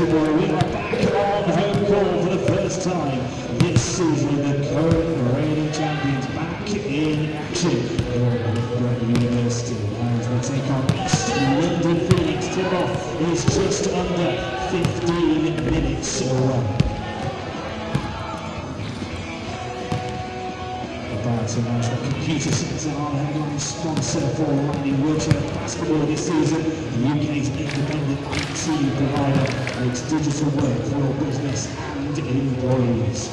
basketball. We are back on home court for the first time this season. The current reigning champions back in action. Loughborough University as we take on East London Phoenix. Tip-off is just under 15 minutes away. So now the computer centre are the headline sponsor for Lightning Wheelchair Basketball this season. The UK's independent IT provider makes digital work for your business and employees.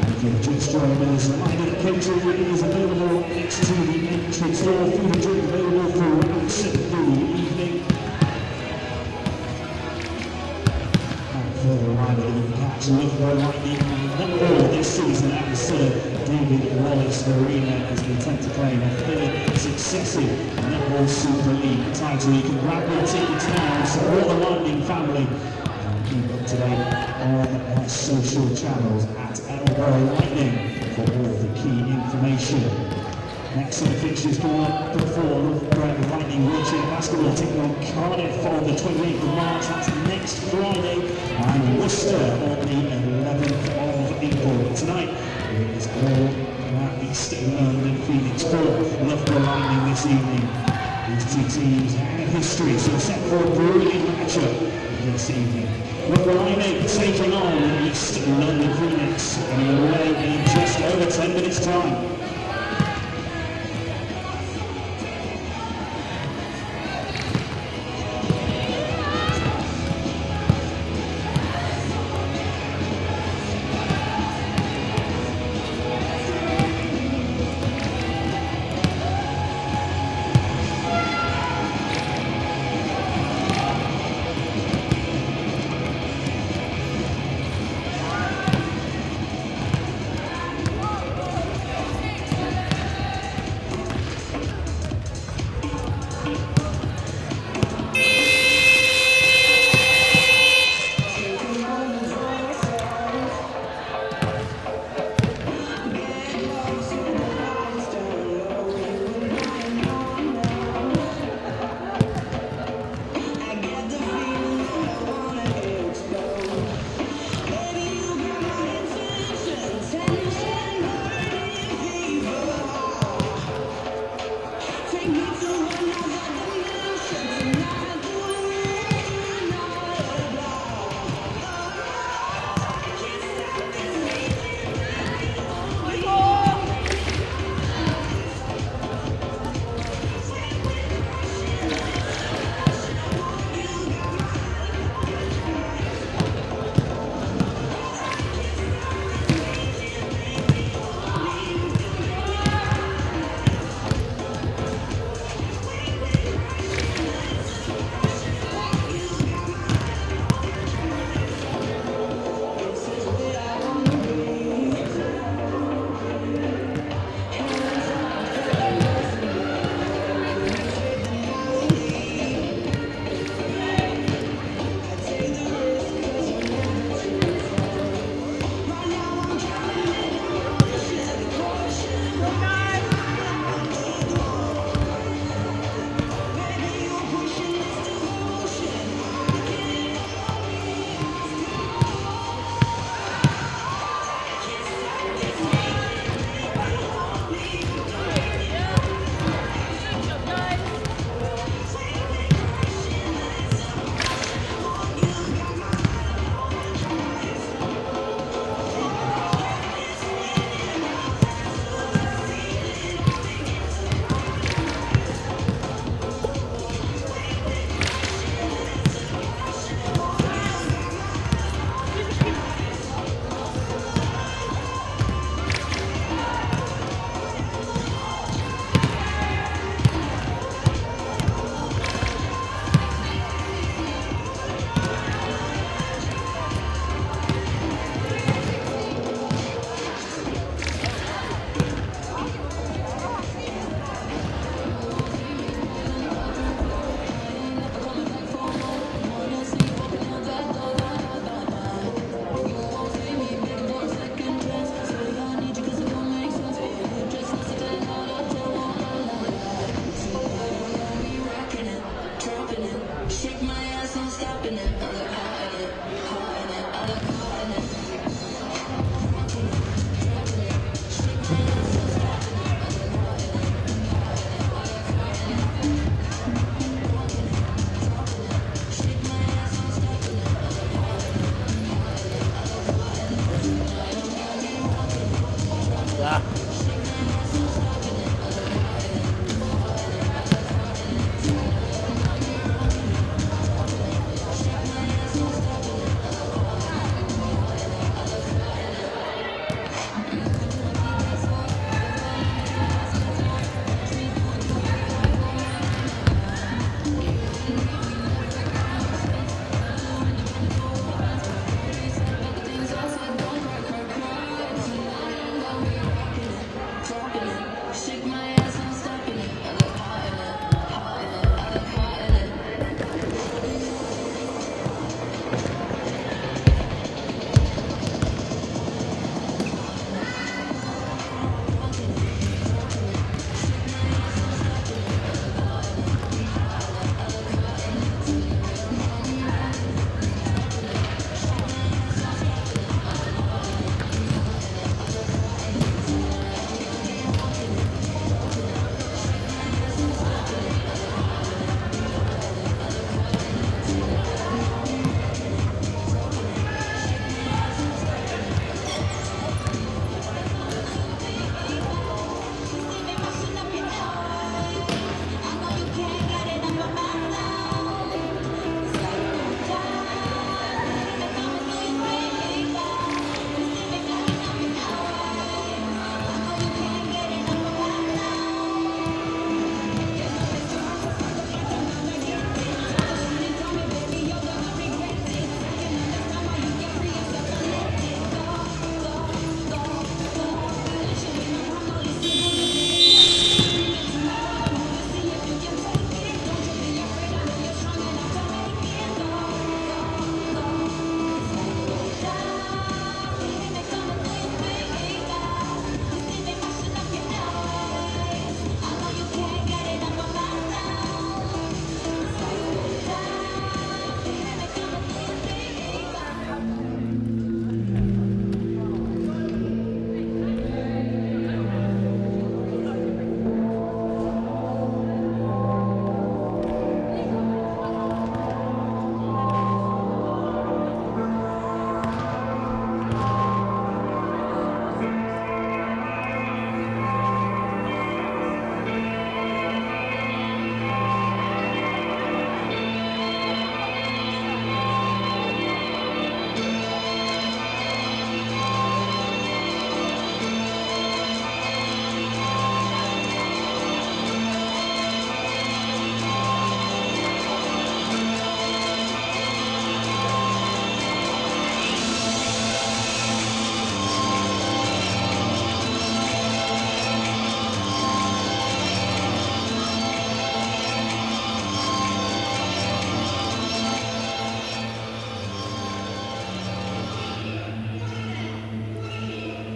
And if you're just joining us, a reminder that catering is available next to the entrance door. Food and drink available throughout the evening. And further reminder that you can catch Loughborough Lightning netball this season at the David Wallace Arena as they attempt to claim a third successive Netball Super League title. You can grab your tickets now and support the Lightning family and keep up to date on our social channels at Loughborough Lightning for all the key information. Next set of fixtures coming up before Loughborough Lightning Wheelchair Basketball taking on Cardiff on the 28th of March. That's next Friday, and Worcester on the 11th of April. Tonight it is all about East London Phoenix for Loughborough Lightning this evening. These two teams have history, so set for a brilliant matchup this evening. Loughborough Lightning taking on East London Phoenix, and away in just over 10 minutes' time. Shake my ass, I'm stopping it.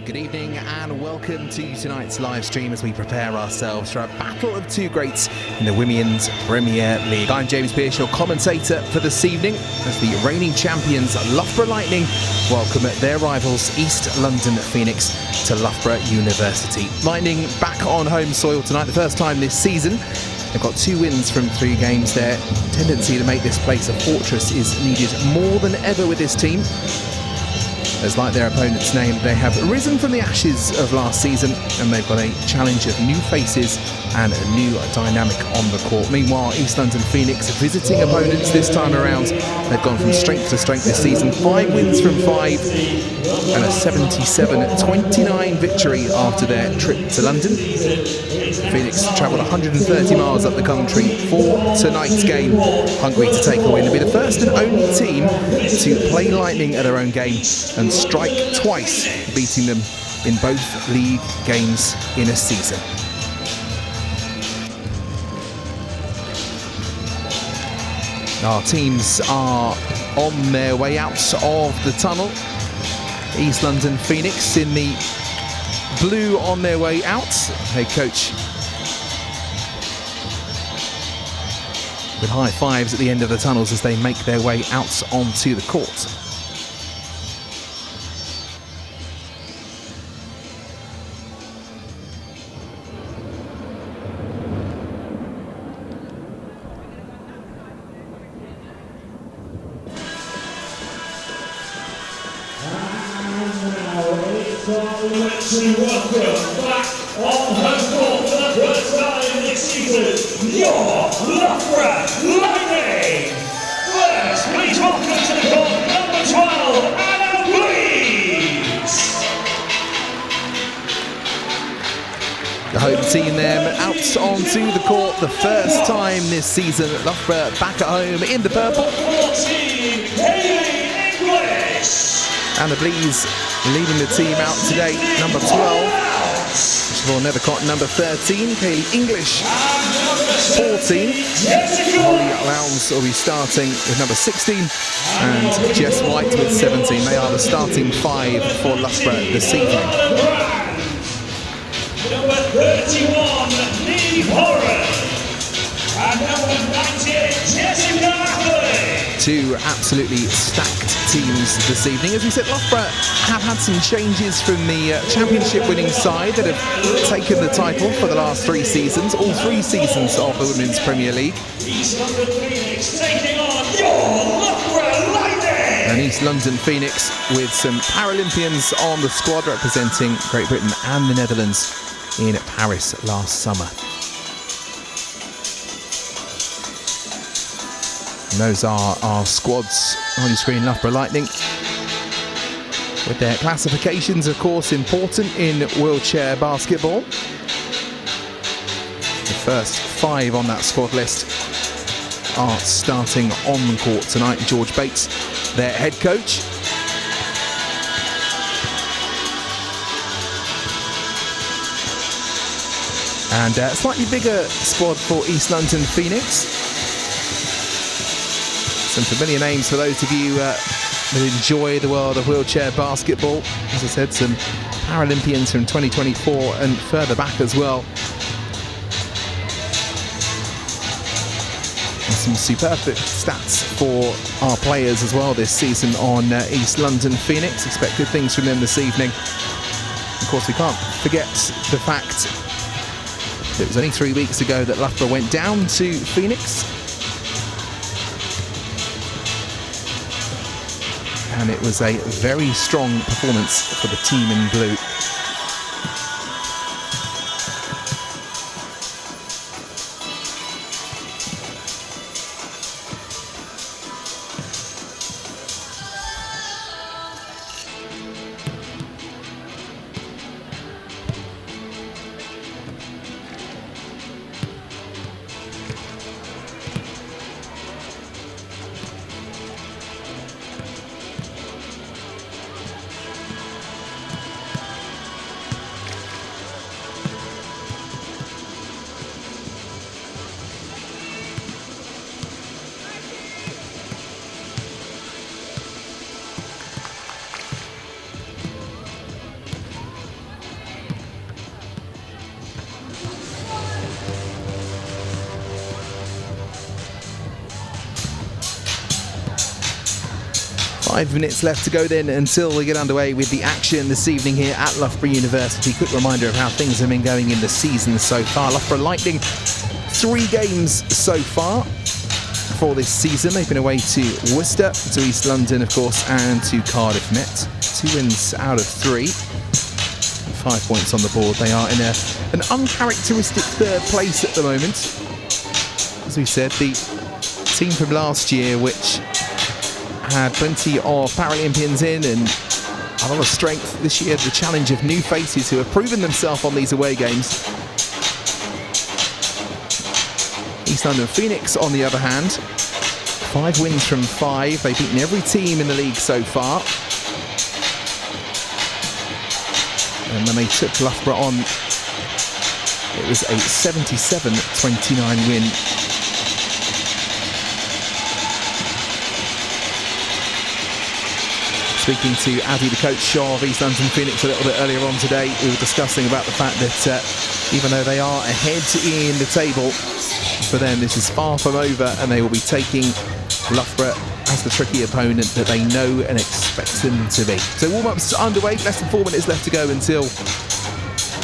Good evening and welcome to tonight's live stream as we prepare ourselves for a battle of two greats in the Women's Premier League. I'm James Pearce, your commentator for this evening, as the reigning champions Loughborough Lightning welcome their rivals East London Phoenix to Loughborough University. Lightning back on home soil tonight, the first time this season. They've got 2 wins from 3 games. Their tendency to make this place a fortress is needed more than ever with this team, as like their opponent's name, they have risen from the ashes of last season and they've got a challenge of new faces and a new dynamic on the court. Meanwhile, East London Phoenix visiting opponents this time around. They've gone from strength to strength this season. 5 wins from 5 and a 77-29 victory after their trip to London. Phoenix travelled 130 miles up the country for tonight's game, hungry to take a win and be the first and only team to play Lightning at their own game and strike twice, beating them in both league games in a season. Our teams are on their way out of the tunnel. East London Phoenix in the blue on their way out. Head coach with high fives at the end of the tunnels as they make their way out onto the court. Welcome back on home court for the first time this season, your Loughborough Lightning. First, please welcome to the court number 12, Anna, please. The home team then out onto the court the first time this season. Loughborough back at home in the purple. 14, Hayley English. Anna Blees leading the team out today, number 12. Siobhan Nethercott, number 13. Kaylee English, 14. Holly Lowndes will be starting with number 16. And Jess White with 17. They are the starting 5 for Loughborough this evening. Number 31, Lee Horan. And number 98, Jessica Ackley. 2 absolutely stacked teams this evening. As we said, Loughborough have had some changes from the championship winning side that have taken the title for the last 3 seasons, all 3 seasons of the Women's Premier League. East London Phoenix taking on your Loughborough Lightning. And East London Phoenix with some Paralympians on the squad representing Great Britain and the Netherlands in Paris last summer. And those are our squads on your screen. Loughborough Lightning, with their classifications, of course, important in wheelchair basketball. The first 5 on that squad list are starting on the court tonight. George Bates, their head coach. And a slightly bigger squad for East London Phoenix. Some familiar names for those of you that enjoy the world of wheelchair basketball. As I said, some Paralympians from 2024 and further back as well. And some superb stats for our players as well this season on East London Phoenix. Expect good things from them this evening. Of course, we can't forget the fact that it was only 3 weeks ago that Loughborough went down to Phoenix. And it was a very strong performance for the team in blue. 5 minutes left to go then until we get underway with the action this evening here at Loughborough University. Quick reminder of how things have been going in the season so far. Loughborough Lightning, 3 games so far for this season. They've been away to Worcester, to East London, of course, and to Cardiff Met. 2 wins out of 3. 5 points on the board. They are in an uncharacteristic 3rd place at the moment. As we said, the team from last year, which had plenty of Paralympians in and a lot of strength this year, the challenge of new faces who have proven themselves on these away games. East London Phoenix, on the other hand, 5 wins from 5. They've beaten every team in the league so far. And when they took Loughborough on, it was a 77-29 win. Speaking to Addy, the coach of East London Phoenix, a little bit earlier on today, we were discussing about the fact that even though they are ahead in the table, for them this is far from over, and they will be taking Loughborough as the tricky opponent that they know and expect them to be. So warm-ups underway, less than 4 minutes left to go until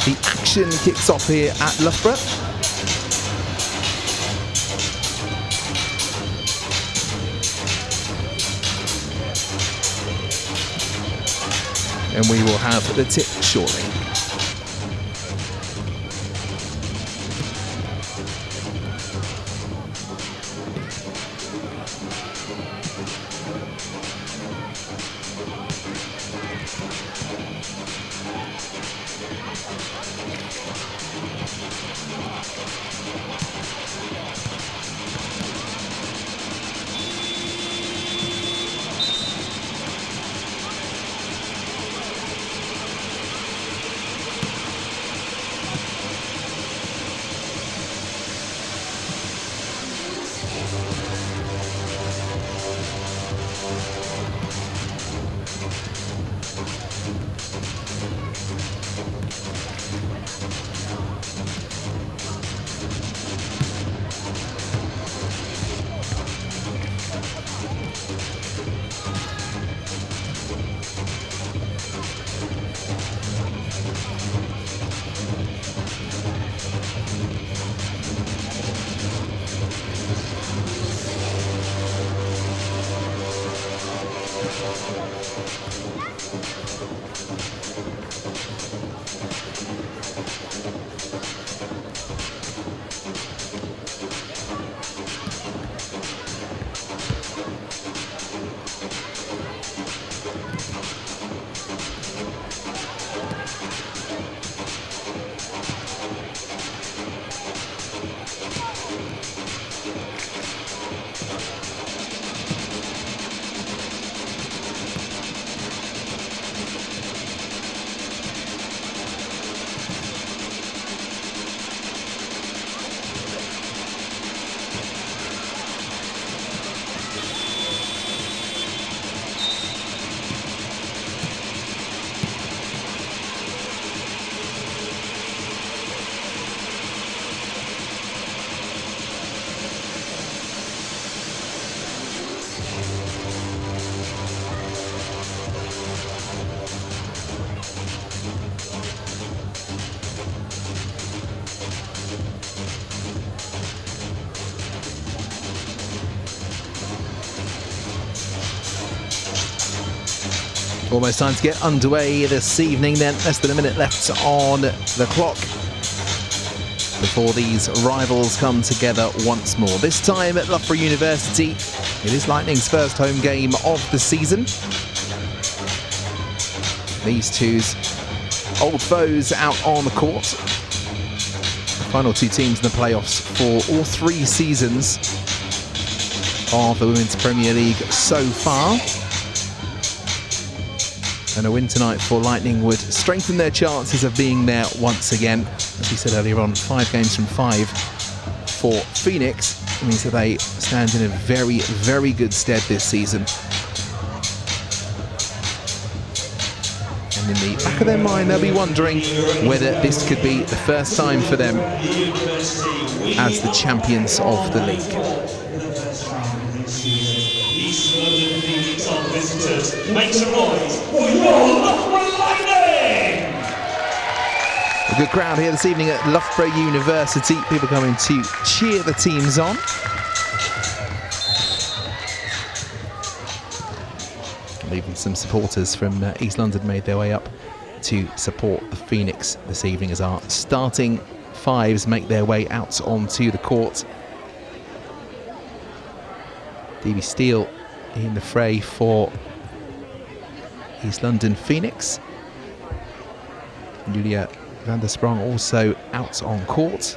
the action kicks off here at Loughborough. And we will have the tip shortly. Almost time to get underway this evening then. Less than a minute left on the clock before these rivals come together once more. This time at Loughborough University, it is Lightning's first home game of the season. These two's old foes out on the court. The final 2 teams in the playoffs for all 3 seasons of the Women's Premier League so far. And a win tonight for Lightning would strengthen their chances of being there once again. As we said earlier on, 5 games from 5 for Phoenix. It means that they stand in a very, very good stead this season. And in the back of their mind, they'll be wondering whether this could be the first time for them as the champions of the league. Make some noise for your Loughborough Lightning! A good crowd here this evening at Loughborough University. People coming to cheer the teams on. And even some supporters from East London made their way up to support the Phoenix this evening as our starting fives make their way out onto the court. D.B. Steele in the fray for East London Phoenix. Julia van der Sprong also out on court.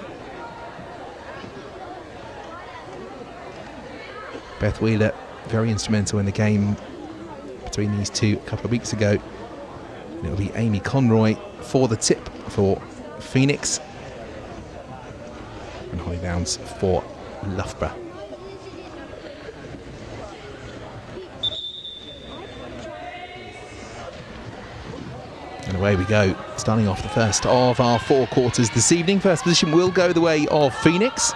Beth Wheeler very instrumental in the game between these two a couple of weeks ago. And it'll be Amy Conroy for the tip for Phoenix and Holly Downs for Loughborough. And away we go, starting off the first of our four quarters this evening. First position will go the way of Phoenix.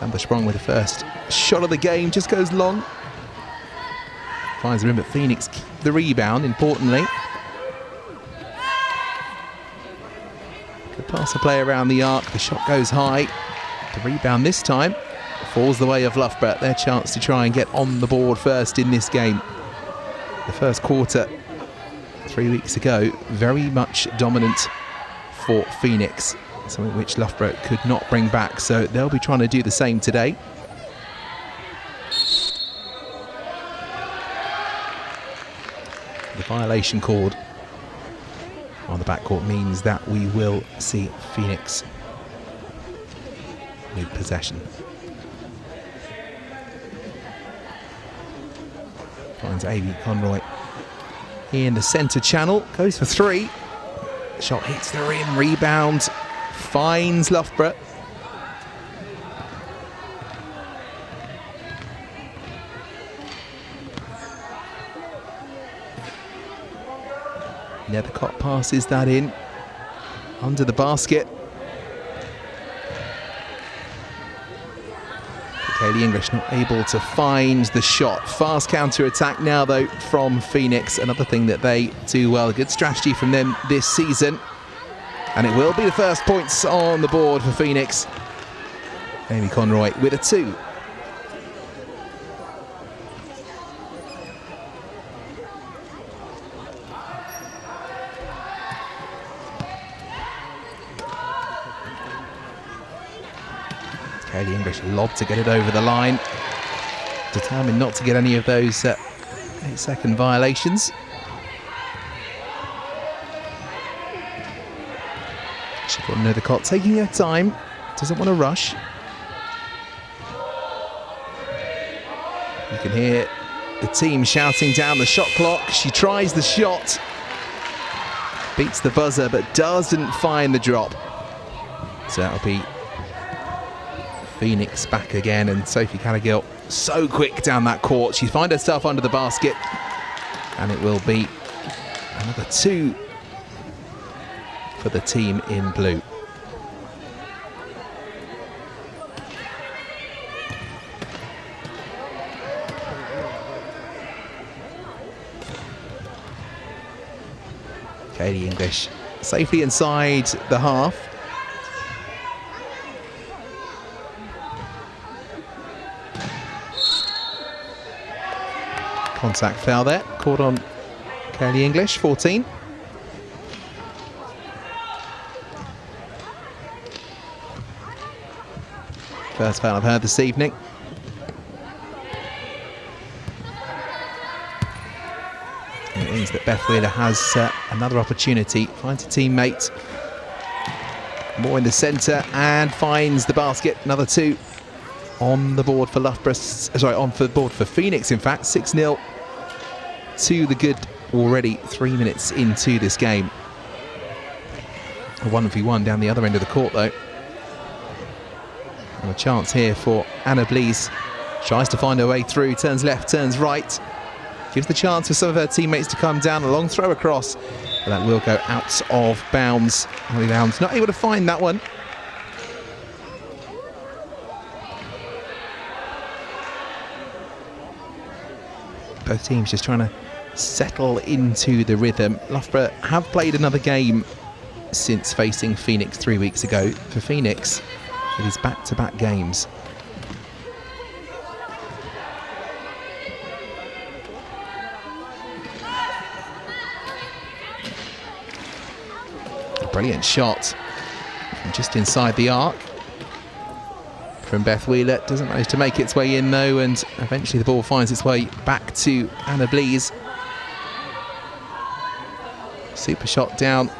Amber Sprong with the first shot of the game, just goes long. Finds the rim, but Phoenix keep the rebound, importantly. Good pass to play around the arc, the shot goes high. The rebound this time falls the way of Loughborough, their chance to try and get on the board first in this game. The first quarter 3 weeks ago, very much dominant for Phoenix, something which Loughborough could not bring back, so they'll be trying to do the same today. The violation called on the backcourt means that we will see Phoenix with possession. Finds Amy Conroy in the centre channel, goes for three. Shot hits the rim, rebound, finds Loughborough. Nethercott passes that in under the basket. Kaylee English not able to find the shot. Fast counter-attack now, though, from Phoenix. Another thing that they do well. A good strategy from them this season. And it will be the first points on the board for Phoenix. Amy Conroy with a two. Kaylee English lob to get it over the line. Determined not to get any of those 8-second violations. She's got Nethercott taking her time, doesn't want to rush. You can hear the team shouting down the shot clock. She tries the shot, beats the buzzer, but doesn't find the drop. So that'll be Phoenix back again, and Sophie Callaghill so quick down that court. She finds herself under the basket, and it will be another two for the team in blue. Kaylee English safely inside the half. Contact foul there, caught on Kaylee English, 14. First foul I've heard this evening. And it means that Beth Wheeler has another opportunity, finds a teammate. More in the centre and finds the basket, another two on the board for Loughborough, sorry, on the board for Phoenix, in fact. 6-0 to the good already 3 minutes into this game. A 1v1 down the other end of the court, though. And a chance here for Anna Blees. Tries to find her way through, turns left, turns right. Gives the chance for some of her teammates to come down. A long throw across, but that will go out of bounds. Holly Downs not able to find that one. Both teams just trying to settle into the rhythm. Loughborough have played another game since facing Phoenix 3 weeks ago. For Phoenix, it is back-to-back games. A brilliant shot from just inside the arc from Beth Wheeler. Doesn't manage to make its way in though, and eventually the ball finds its way back to Anna Blees. Super shot down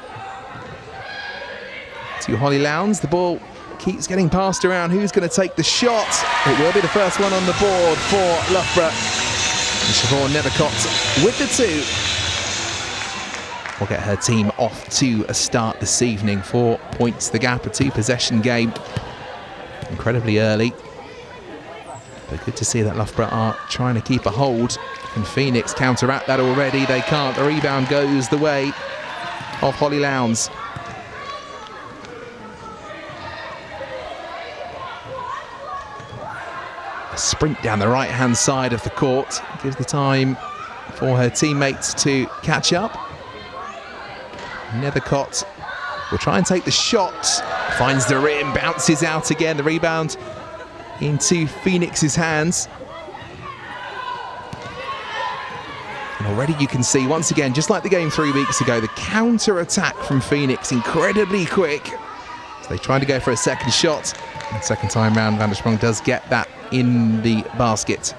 to Holly Lowndes. The ball keeps getting passed around. Who's going to take the shot? It will be the first one on the board for Loughborough. And Siobhan Nethercott with the 2. Will get her team off to a start this evening. 4 points the gap, a 2-possession game. Incredibly early. But good to see that Loughborough are trying to keep a hold. Can Phoenix counteract that already? They can't. The rebound goes the way of Holly Lowndes. A sprint down the right-hand side of the court. Gives the time for her teammates to catch up. Nethercott will try and take the shot. Finds the rim, bounces out again. The rebound into Phoenix's hands. And already you can see, once again, just like the game 3 weeks ago, the counter-attack from Phoenix incredibly quick. So they try to go for a second shot. And second time round, Van der Sprong does get that in the basket.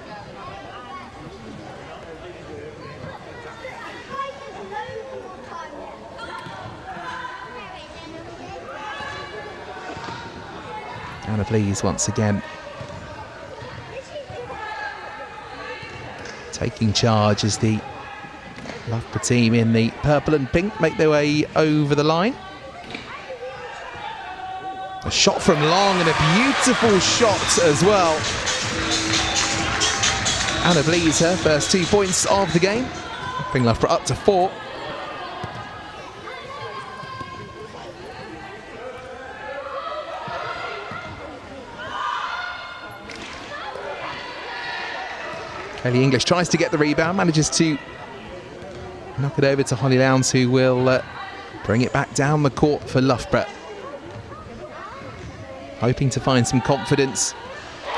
Anna Blees once again taking charge as the Loughborough team in the purple and pink make their way over the line. A shot from long and a beautiful shot as well. Anna Blees, her first 2 points of the game, bring Loughborough up to 4. Kelly English tries to get the rebound, manages to knock it over to Holly Lowndes, who will bring it back down the court for Loughborough. Hoping to find some confidence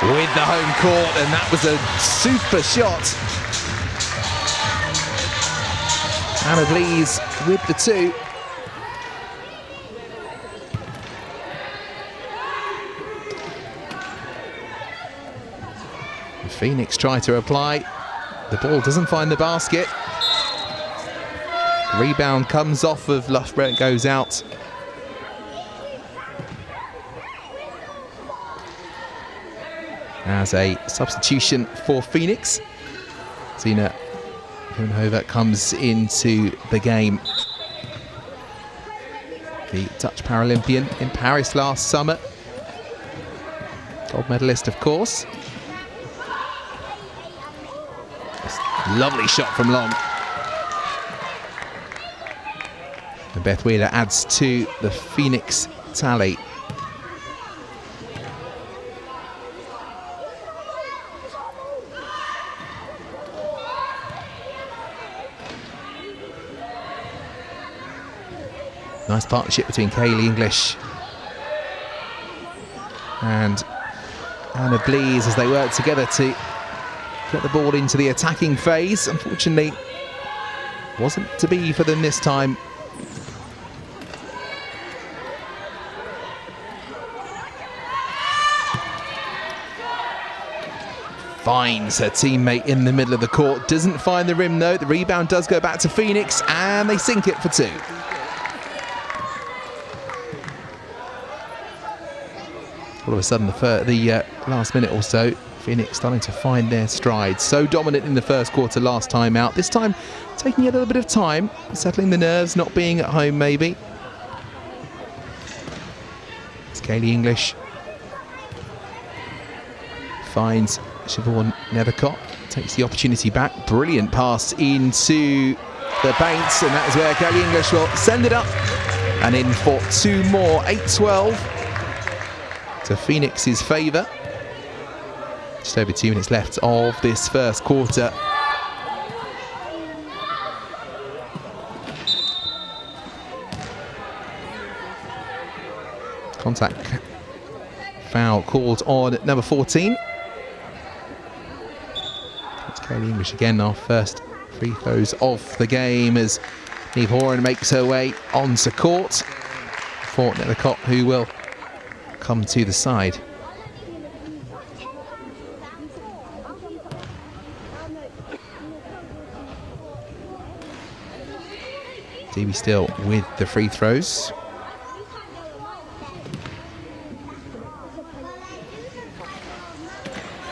with the home court, and that was a super shot. Anna Blees with the 2. Phoenix try to apply. The ball doesn't find the basket. Rebound comes off of Loughborough, goes out. As a substitution for Phoenix, Zina Hohenhoven comes into the game. The Dutch Paralympian in Paris last summer. Gold medalist, of course. Lovely shot from long. And Beth Wheeler adds to the Phoenix tally. Nice partnership between Kaylee English and Anna Blees as they work together to get the ball into the attacking phase. Unfortunately, wasn't to be for them this time. Finds her teammate in the middle of the court. Doesn't find the rim though. The rebound does go back to Phoenix and they sink it for 2. All of a sudden, the last minute or so, Phoenix starting to find their stride. So dominant in the first quarter last time out. This time taking a little bit of time, settling the nerves, not being at home maybe. It's Kaylee English. Finds Siobhan Nethercott. Takes the opportunity back. Brilliant pass into the paint. And that is where Kaylee English will send it up. And in for 2 more. 8-12 to Phoenix's favour. Just over 2 minutes left of this first quarter. Contact foul called on number 14. It's Kaylee English again, our first free throws of the game as Niamh Horan makes her way onto court for Nethercott, who will come to the side. DB still with the free throws.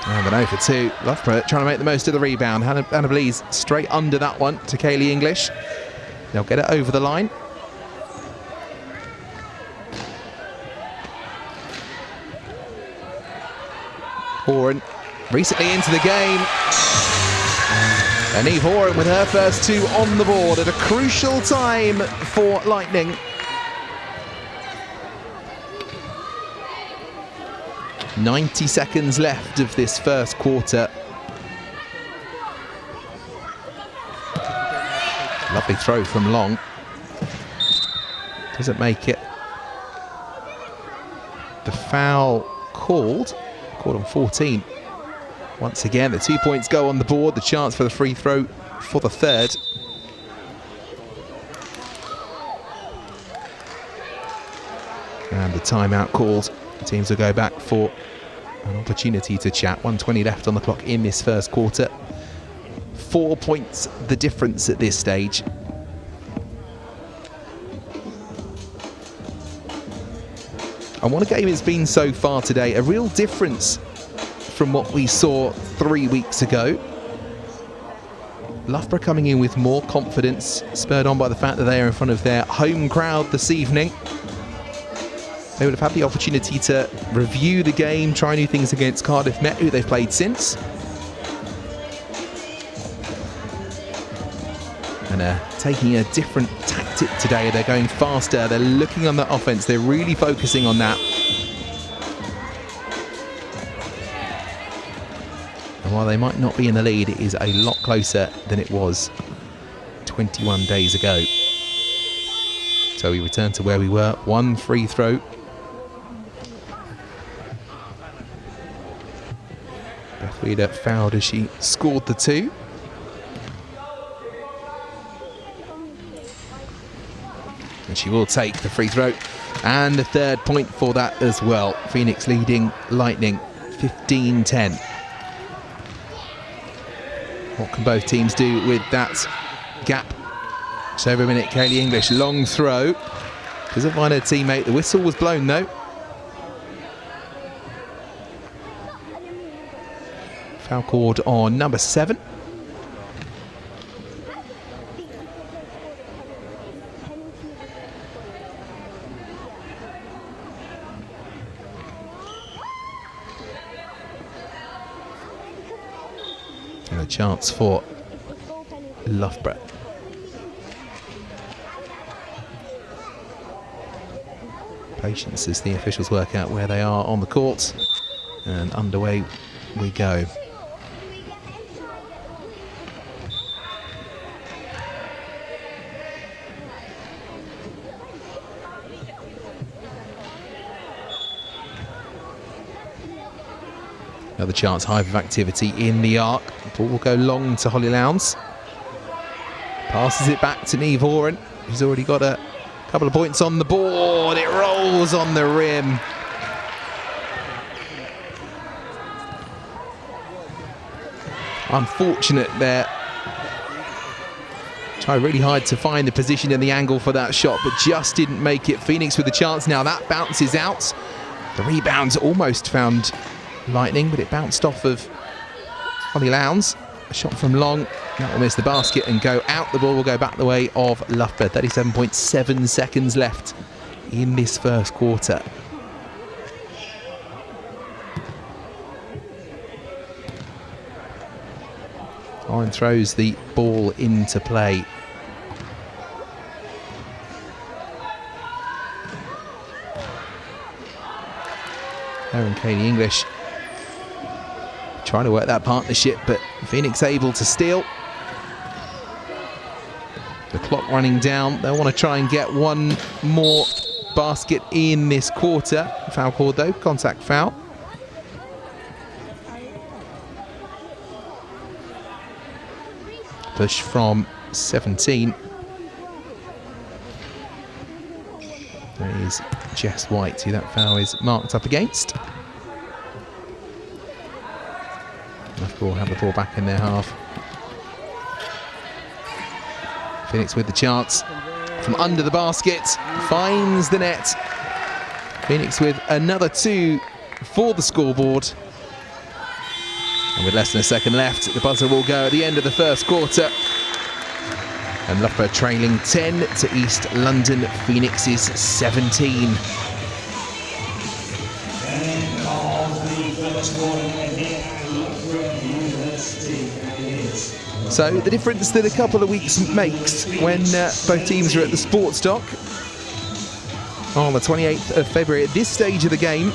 And an 0 for 2. Loughborough trying to make the most of the rebound. Hannah Blease straight under that one to Kaylee English. They'll get it over the line. Horan recently into the game. And Niamh Horan with her first 2 on the board at a crucial time for Lightning. "90 seconds left of this first quarter. Lovely throw from Long. Doesn't make it. The foul called on 14. Once again, the 2 points go on the board. The chance for the free throw for the third. And the timeout called. Teams will go back for an opportunity to chat. 1:20 left on the clock in this first quarter. 4 points the difference at this stage. And what a game it's been so far today. A real difference from what we saw 3 weeks ago. Loughborough coming in with more confidence, spurred on by the fact that they are in front of their home crowd this evening. They would have had the opportunity to review the game, try new things against Cardiff Met, who they've played since. And taking a different tactic today. They're going faster, they're looking on the offense, they're really focusing on that. And while they might not be in the lead, it is a lot closer than it was 21 days ago. So we return to where we were. 1 free throw. Beth Wheeler fouled as she scored the 2. And she will take the free throw. And the third point for that as well. Phoenix leading Lightning 15-10. What can both teams do with that gap? Just over a minute. Kaylee English, long throw. Doesn't find her teammate. The whistle was blown though. Foul called on number 7. And a chance for Loughborough. Patience as the officials work out where they are on the court. And underway we go. Another chance, hive of activity in the arc. The ball will go long to Holly Lowndes. Passes it back to Niamh Horan, who's already got a couple of points on the board. It rolls on the rim. Unfortunate there. Tried really hard to find the position and the angle for that shot, but just didn't make it. Phoenix with the chance now. That bounces out. The rebound's almost found Lightning, but it bounced off of Holly Lowndes. A shot from Long. That will miss the basket and go out. The ball will go back the way of Loughborough. 37.7 seconds left in this first quarter. Oren throws the ball into play. Her and Kaylee English trying to work that partnership, but Phoenix able to steal. The clock running down. They'll want to try and get one more basket in this quarter. Foul called though, contact foul. Push from 17. There is Jess White, who that foul is marked up against. Loughborough have the ball back in their half. Phoenix with the chance from under the basket, finds the net. Phoenix with another 2 for the scoreboard. And with less than a second left, the buzzer will go at the end of the first quarter. And Loughborough trailing 10 to East London Phoenix's 17. So the difference that a couple of weeks makes when both teams are at the Sports Dock on the 28th of February. At this stage of the game,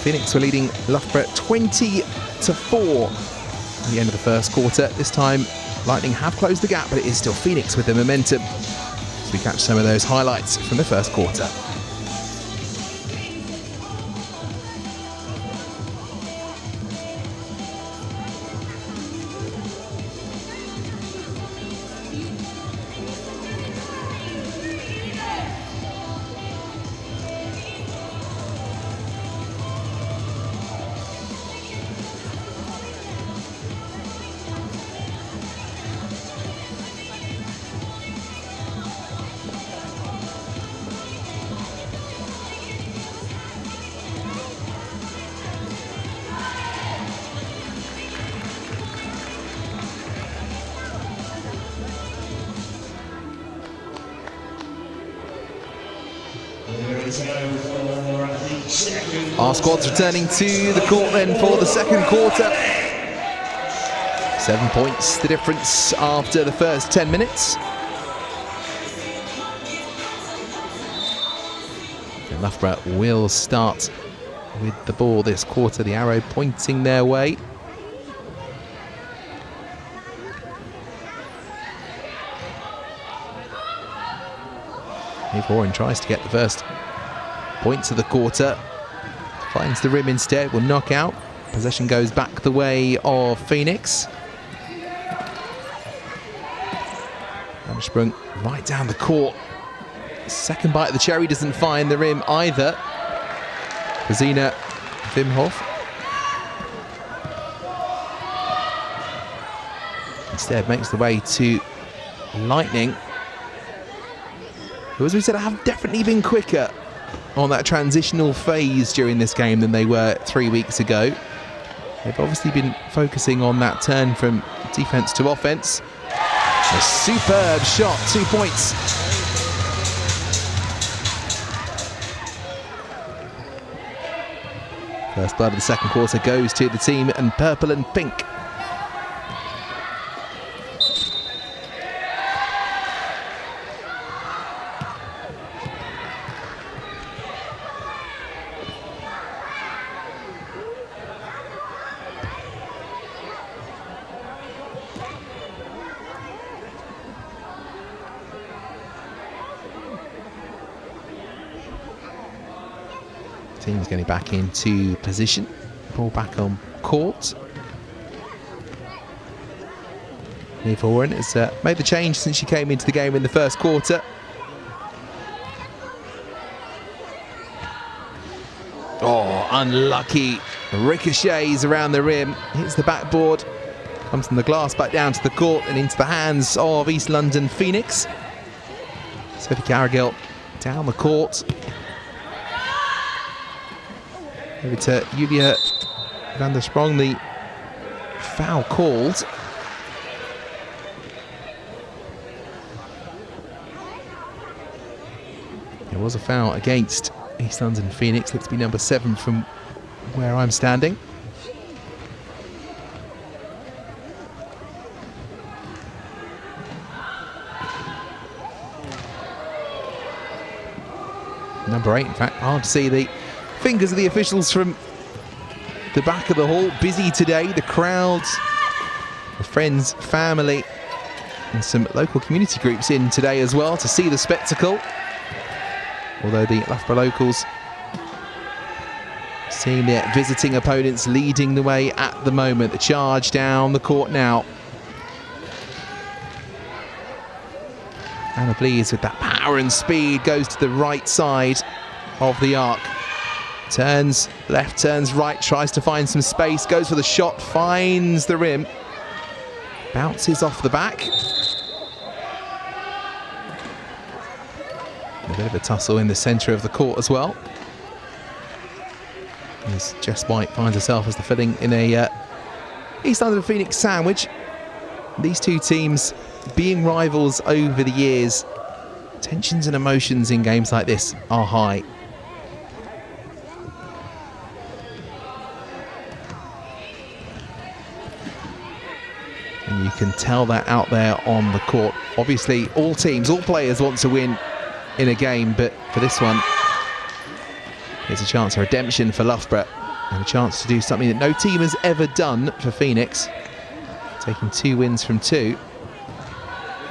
Phoenix were leading Loughborough 20-4 at the end of the first quarter. This time, Lightning have closed the gap, but it is still Phoenix with the momentum. As we catch some of those highlights from the first quarter. Our squad's returning to the court then for the second quarter. 7 points the difference after the first 10 minutes. And Loughborough will start with the ball this quarter, the arrow pointing their way. Warren tries to get the first points of the quarter. Finds the rim instead, will knock out. Possession goes back the way of Phoenix. Sprung right down the court. Second bite of the cherry doesn't find the rim either. Kazina Vimhoff. Instead makes the way to Lightning, who, as we said, have definitely been quicker on that transitional phase during this game than they were 3 weeks ago. They've obviously been focusing on that turn from defense to offense. A superb shot, 2 points. First blood of the second quarter goes to the team in purple and pink. Team's getting back into position. Ball back on court. Niamh Horan has made the change since she came into the game in the first quarter. Oh, unlucky. Ricochets around the rim. Hits the backboard. Comes from the glass back down to the court and into the hands of East London Phoenix. Sophie Carrigill down the court. Over to Julia van der Sprong, the foul called. There was a foul against East London Phoenix. Looks to be number 7 from where I'm standing. Number 8, in fact. Hard to see the fingers of the officials from the back of the hall. Busy today. The crowds, the friends, family and some local community groups in today as well to see the spectacle. Although the Loughborough locals seeing their visiting opponents leading the way at the moment. The charge down the court now. Anna Blees with that power and speed goes to the right side of the arc. Turns left, turns right, tries to find some space, goes for the shot, finds the rim. Bounces off the back. A bit of a tussle in the centre of the court as well. As Jess White finds herself as the filling in a East London Phoenix sandwich. These two teams being rivals over the years, tensions and emotions in games like this are high. And you can tell that out there on the court. Obviously, all teams, all players want to win in a game, but for this one, it's a chance of redemption for Loughborough and a chance to do something that no team has ever done for Phoenix, taking 2 wins from 2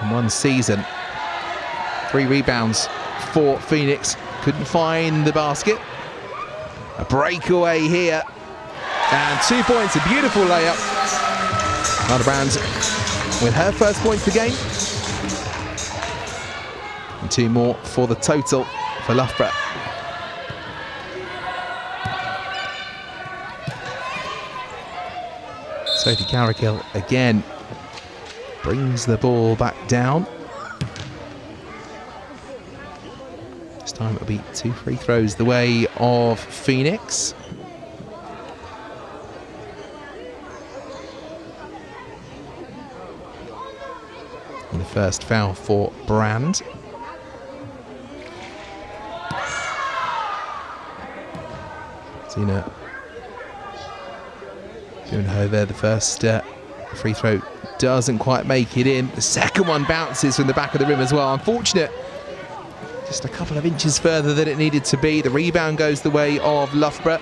in one season. 3 rebounds for Phoenix, couldn't find the basket. A breakaway here and 2 points, a beautiful layup. Brand with her first points of the game and 2 more for the total for Loughborough. Sophie Carrickhill again brings the ball back down. This time it'll be 2 free throws the way of Phoenix. And the first foul for Brand. Zina doing her there. The first free throw doesn't quite make it in. The second one bounces from the back of the rim as well. Unfortunate. Just a couple of inches further than it needed to be. The rebound goes the way of Loughborough.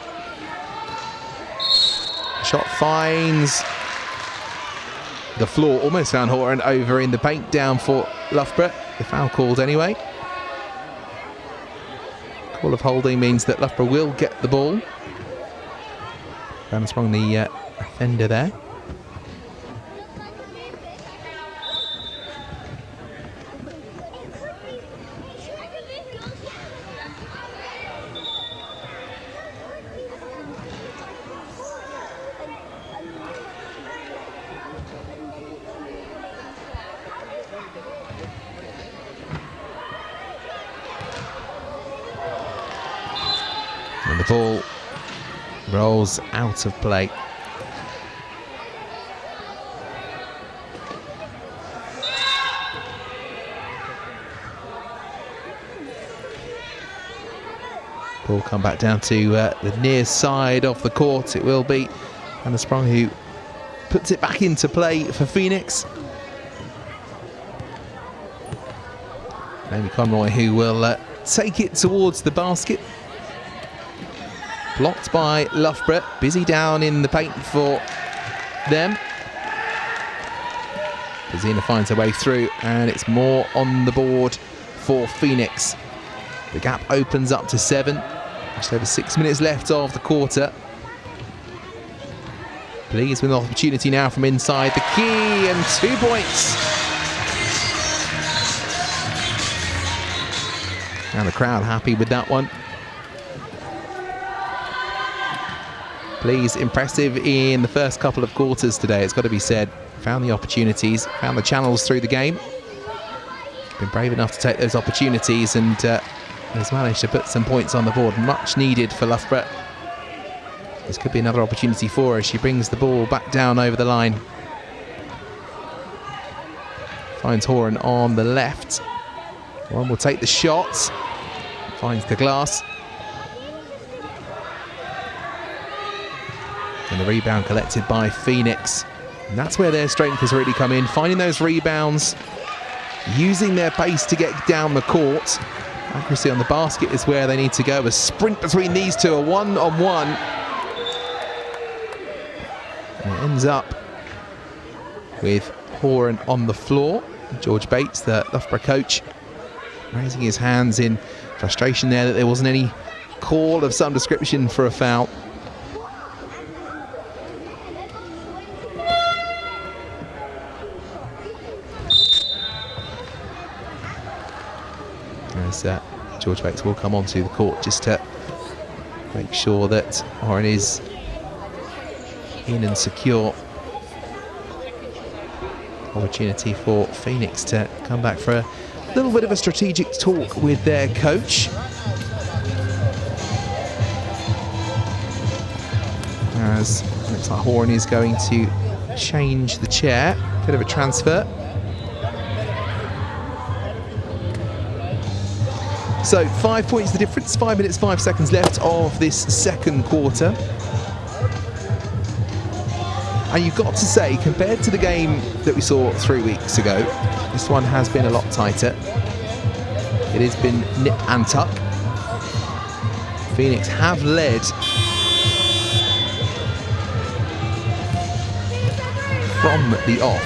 Shot finds the floor. Almost found Horan over in the paint, down for Loughborough. The foul called anyway. Call of holding means that Loughborough will get the ball. Van sprung the offender there. And the ball rolls out of play. Ball come back down to the near side of the court. It will be Anna Sprung who puts it back into play for Phoenix. Amy Conroy who will take it towards the basket. Blocked by Loughborough. Busy down in the paint for them. Zina finds her way through and it's more on the board for Phoenix. The gap opens up to 7. Just over 6 minutes left of the quarter. Pleased with an opportunity now from inside the key and 2 points. And the crowd happy with that one. Please, impressive in the first couple of quarters today, it's got to be said. Found the opportunities, found the channels through the game. Been brave enough to take those opportunities and has managed to put some points on the board. Much needed for Loughborough. This could be another opportunity for her. She brings the ball back down over the line. Finds Horan on the left. One will take the shot. Finds the glass. And the rebound collected by Phoenix. And that's where their strength has really come in. Finding those rebounds. Using their pace to get down the court. Accuracy on the basket is where they need to go. A sprint between these two, a one-on-one. And it ends up with Horan on the floor. George Bates, the Loughborough coach, raising his hands in Frustration there that there wasn't any call of some description for a foul. As George Bates will come onto the court just to make sure that Warren is in and secure. Opportunity for Phoenix to come back for a little bit of a strategic talk with their coach. As it looks like Horan is going to change the chair, bit of a transfer. So 5 points the difference, 5 minutes, 5 seconds left of this second quarter. And you've got to say, compared to the game that we saw 3 weeks ago, this one has been a lot tighter. It has been nip and tuck. Phoenix have led from the off.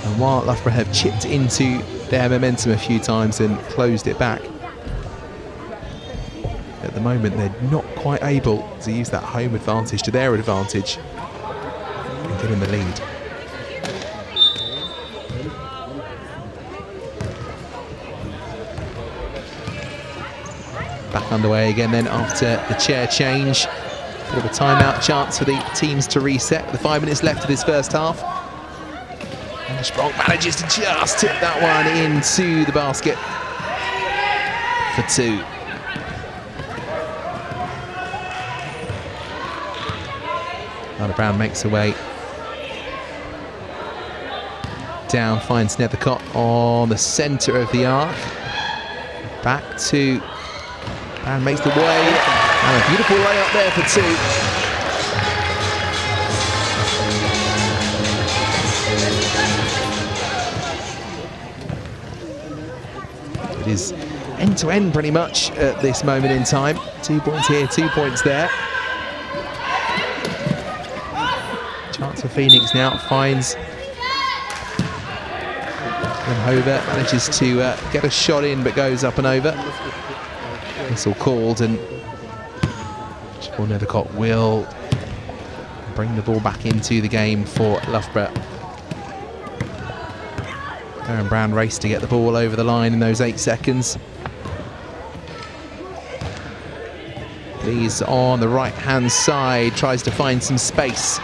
And while Loughborough have chipped into their momentum a few times and closed it back, at the moment they're not quite able to use that home advantage to their advantage and get in the lead. Back underway again then after the chair change. Bit of a timeout chance for the teams to reset. The 5 minutes left of this first half. And Strong manages to just tip that one into the basket for two. Brown makes her way down, finds Nethercott on the centre of the arc. Back to Brown, makes the way, and a beautiful layup there for two. It is end-to-end pretty much at this moment in time. 2 points here, 2 points there. Chance for Phoenix now, finds Hover, manages to get a shot in but goes up and over. Whistle called, and Nethercott will bring the ball back into the game for Loughborough. Aaron Brown raced to get the ball over the line in those 8 seconds. He's on the right-hand side, tries to find some space.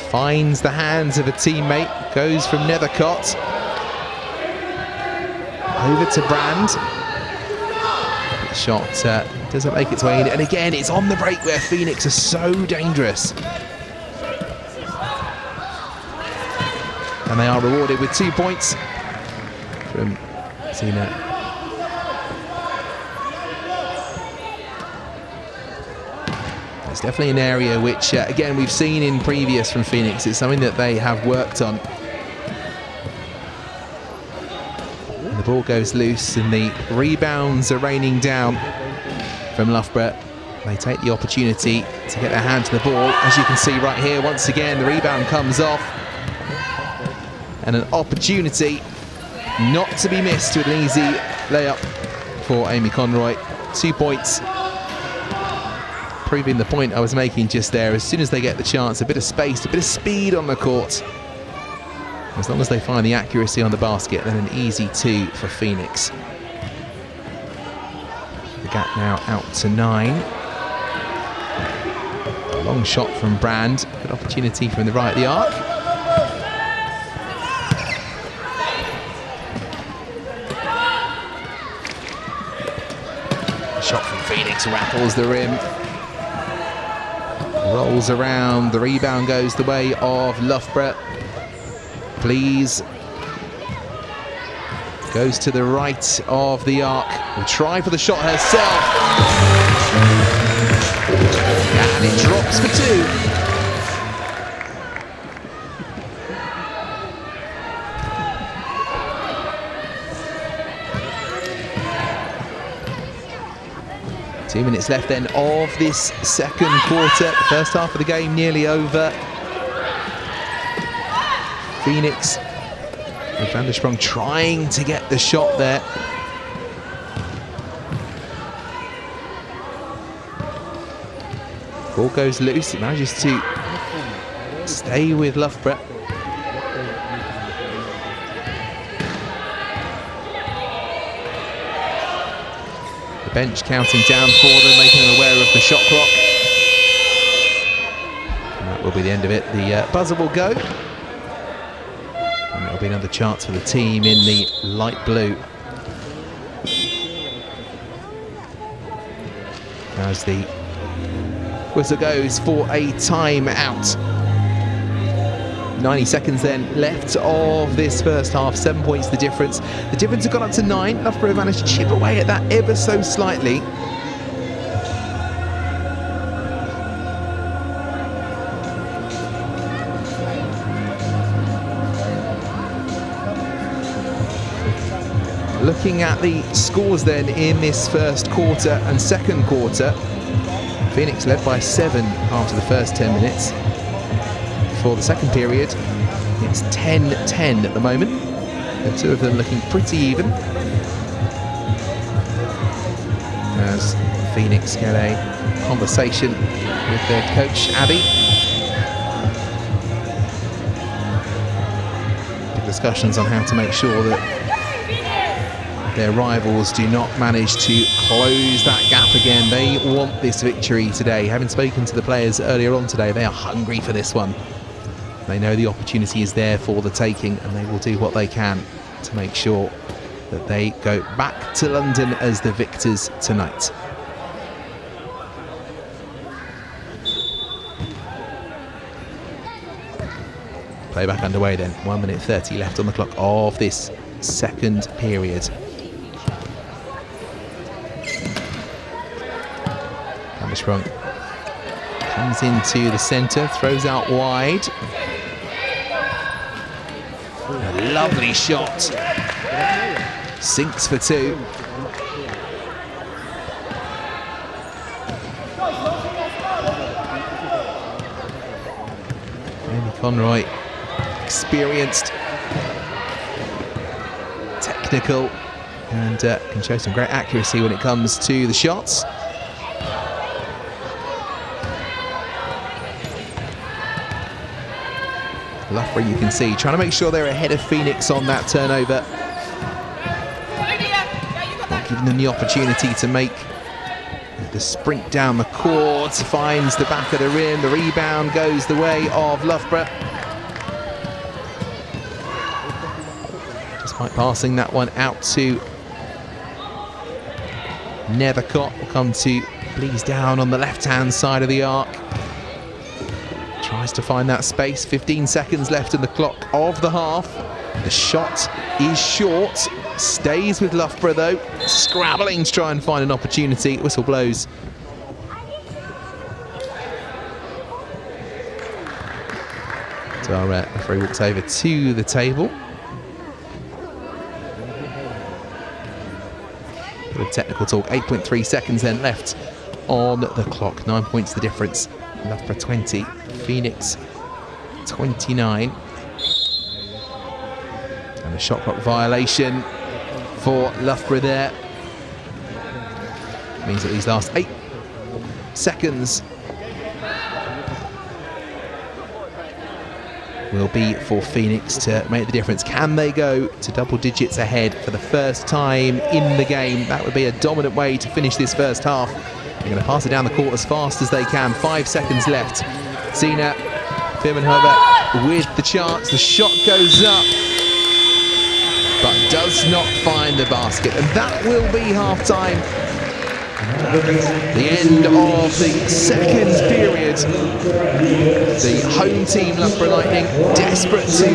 Finds the hands of a teammate, goes from Nethercott over to Brand. The shot doesn't make its way in, and again it's on the break where Phoenix are so dangerous. And they are rewarded with 2 points from Zena. It's definitely an area which, again, we've seen in previous from Phoenix. It's something that they have worked on. And the ball goes loose and the rebounds are raining down from Loughborough. They take the opportunity to get their hand to the ball. As you can see right here, once again, the rebound comes off. And an opportunity not to be missed with an easy layup for Amy Conroy. 2 points. Proving the point I was making just there. As soon as they get the chance, a bit of space, a bit of speed on the court. As long as they find the accuracy on the basket, then an easy 2 for Phoenix. The gap now out to 9. A long shot from Brand. Good opportunity from the right of the arc. A shot from Phoenix rattles the rim. Rolls around, the rebound goes the way of Loughborough. Please goes to the right of the arc. Will try for the shot herself. And it drops for 2. Two minutes left then of this second quarter. The first half of the game nearly over. Phoenix with Van der Sprong trying to get the shot there. Ball goes loose, it manages to stay with Loughborough. The bench counting down for them, making them aware of the shot clock. And that will be the end of it. The buzzer will go. And it'll be another chance for the team in the light blue. As the whistle goes for a time-out. 90 seconds then left of this first half, 7 points the difference. The difference has gone up to 9. Loughborough managed to chip away at that ever so slightly. Looking at the scores then in this first quarter and second quarter, Phoenix led by 7 after the first 10 minutes. For the second period, it's 10-10 at the moment. The two of them looking pretty even. As Phoenix get a conversation with their coach, Abby. Discussions on how to make sure that their rivals do not manage to close that gap again. They want this victory today. Having spoken to the players earlier on today, they are hungry for this one. They know the opportunity is there for the taking, and they will do what they can to make sure that they go back to London as the victors tonight. Playback underway then. 1 minute 30 left on the clock of this second period. Van der Sprong comes into the centre, throws out wide. A lovely shot. Sinks for 2. Amy Conroy, experienced, technical, and can show some great accuracy when it comes to the shots. Loughborough, you can see, trying to make sure they're ahead of Phoenix on that turnover. Not giving them the opportunity to make the sprint down the court. Finds the back of the rim. The rebound goes the way of Loughborough. Despite passing that one out to Nethercott. Will come to Bleasdown on the left-hand side of the arc. Tries to find that space. 15 seconds left in the clock of the half. The shot is short. Stays with Loughborough though. Scrabbling to try and find an opportunity. Whistle blows. So our referee walks over to the table. Bit of technical talk. 8.3 seconds then left on the clock. 9 points the difference. Loughborough 20, Phoenix 29. And a shot clock violation for Loughborough there. Means that these last 8 seconds will be for Phoenix to make the difference. Can they go to double digits ahead for the first time in the game? That would be a dominant way to finish this first half. They're going to pass it down the court as fast as they can. 5 seconds left. Sina Firmenhover with the chance. The shot goes up, but does not find the basket. And that will be half-time. The end of the second period. The home team, Loughborough Lightning, desperate to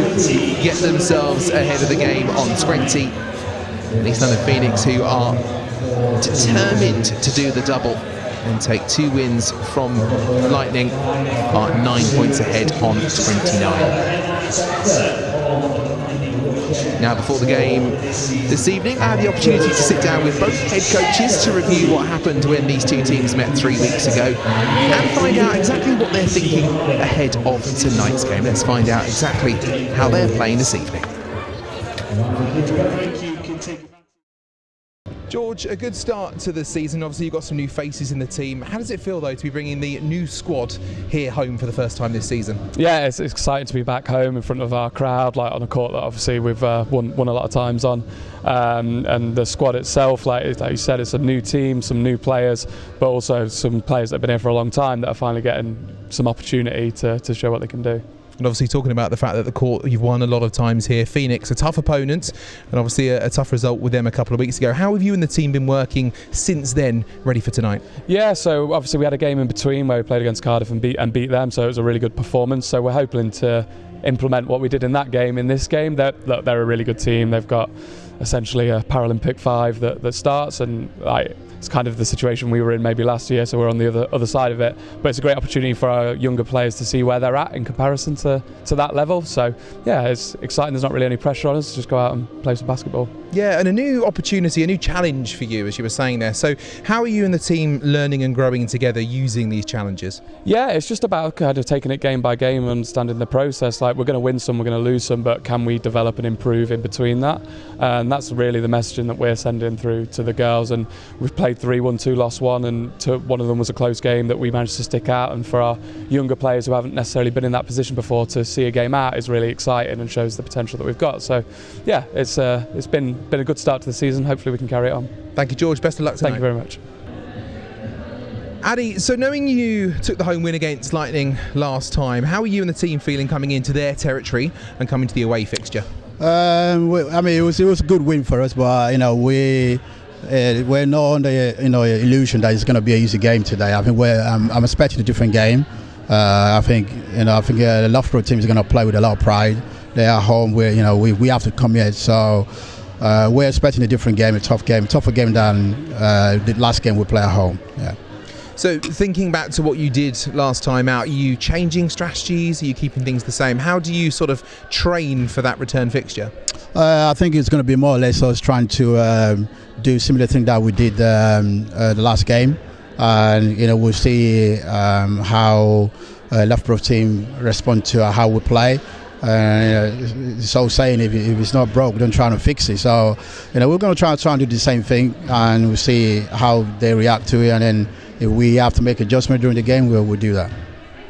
get themselves ahead of the game on 20. And East London Phoenix, who are determined to do the double and take 2 wins from Lightning, are 9 points ahead on 29. Now, before the game this evening, I had the opportunity to sit down with both head coaches to review what happened when these two teams met 3 weeks ago and find out exactly what they're thinking ahead of tonight's game. Let's find out exactly how they're playing this evening. George, a good start to the season. Obviously, you've got some new faces in the team. How does it feel, though, to be bringing the new squad here home for the first time this season? Yeah, it's exciting to be back home in front of our crowd, like on a court that obviously we've won a lot of times on. And the squad itself, like you said, it's a new team, some new players, but also some players that have been here for a long time that are finally getting some opportunity to show what they can do. And obviously talking about the fact that the court you've won a lot of times here, Phoenix, a tough opponent, and obviously a tough result with them a couple of weeks ago. How have you and the team been working since then, ready for tonight? Yeah, so obviously we had a game in between where we played against Cardiff and beat them, so it was a really good performance. So we're hoping to implement what we did in that game in this game. They're a really good team. They've got essentially a Paralympic 5 that starts, and it's kind of the situation we were in maybe last year, so we're on the other side of it. But it's a great opportunity for our younger players to see where they're at in comparison to that level. So yeah, it's exciting. There's not really any pressure on us. Just go out and play some basketball. Yeah, and a new opportunity, a new challenge for you, as you were saying there. So how are you and the team learning and growing together using these challenges? Yeah, it's just about kind of taking it game by game and understanding the process. Like, we're going to win some, we're going to lose some, but can we develop and improve in between that? And that's really the messaging that we're sending through to the girls. And we've played 3, won 2, lost 1, and one of them was a close game that we managed to stick out. And for our younger players who haven't necessarily been in that position before, to see a game out is really exciting and shows the potential that we've got. So yeah, it's been a good start to the season. Hopefully we can carry it on. Thank you, George. Best of luck tonight. Thank you very much. Addy, so knowing you took the home win against Lightning last time, how are you and the team feeling coming into their territory and coming to the away fixture? I mean, it was a good win for us, but we're not under illusion that it's going to be an easy game today. I think I'm expecting a different game. I think the Loughborough team is going to play with a lot of pride. They're at home. We have to come here, so we're expecting a different game, a tougher game than the last game we play at home. Yeah. So thinking back to what you did last time out, are you changing strategies? Are you keeping things the same? How do you sort of train for that return fixture? I think it's going to be more or less us trying to do similar thing that we did the last game, and we'll see how Loughborough team respond to how we play. It's all saying if it's not broke, don't try to fix it. So we're going to try and do the same thing, and we'll see how they react to it, and then if we have to make adjustment during the game, we'll do that.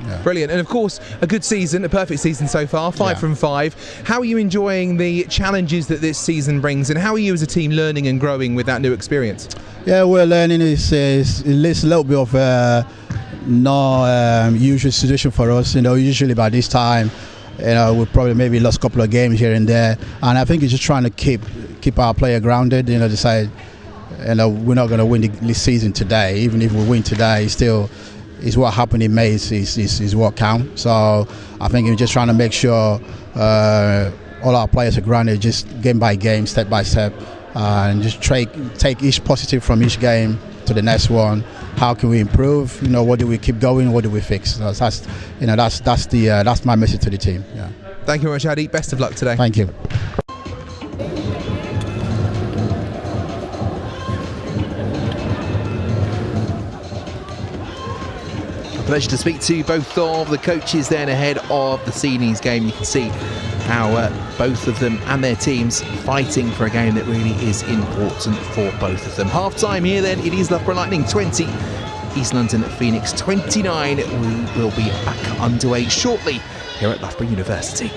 Yeah. Brilliant. And of course, a good season, a perfect season so far, 5 from 5. How are you enjoying the challenges that this season brings, and how are you as a team learning and growing with that new experience? Yeah, we're learning. It's a little bit of a non-usual situation for us. Usually by this time, we probably maybe lost a couple of games here and there, and I think it's just trying to keep our player grounded. Decide, we're not going to win this season today. Even if we win today, still is what happened in May is what counts. So I think we're just trying to make sure all our players are grounded, just game by game, step by step, and just take each positive from each game to the next one. How can we improve? What do we keep going? What do we fix? That's my message to the team. Yeah. Thank you very much, Addy. Best of luck today. Thank you. Pleasure to speak to both of the coaches then ahead of the evening's game. You can see how both of them and their teams fighting for a game that really is important for both of them. Half time here then, it is Loughborough Lightning 20, East London Phoenix 29. We will be back underway shortly here at Loughborough University.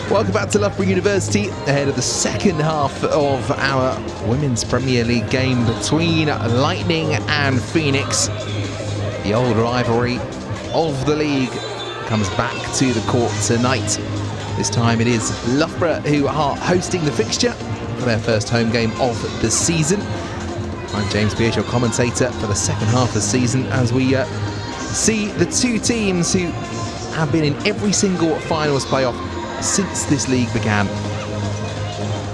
Welcome back to Loughborough University ahead of the second half of our Women's Premier League game between Lightning and Phoenix. The old rivalry of the league comes back to the court tonight. This time it is Loughborough who are hosting the fixture for their first home game of the season. I'm James Pearce, your commentator for the second half of the season, as we see the two teams who have been in every single finals playoff since this league began.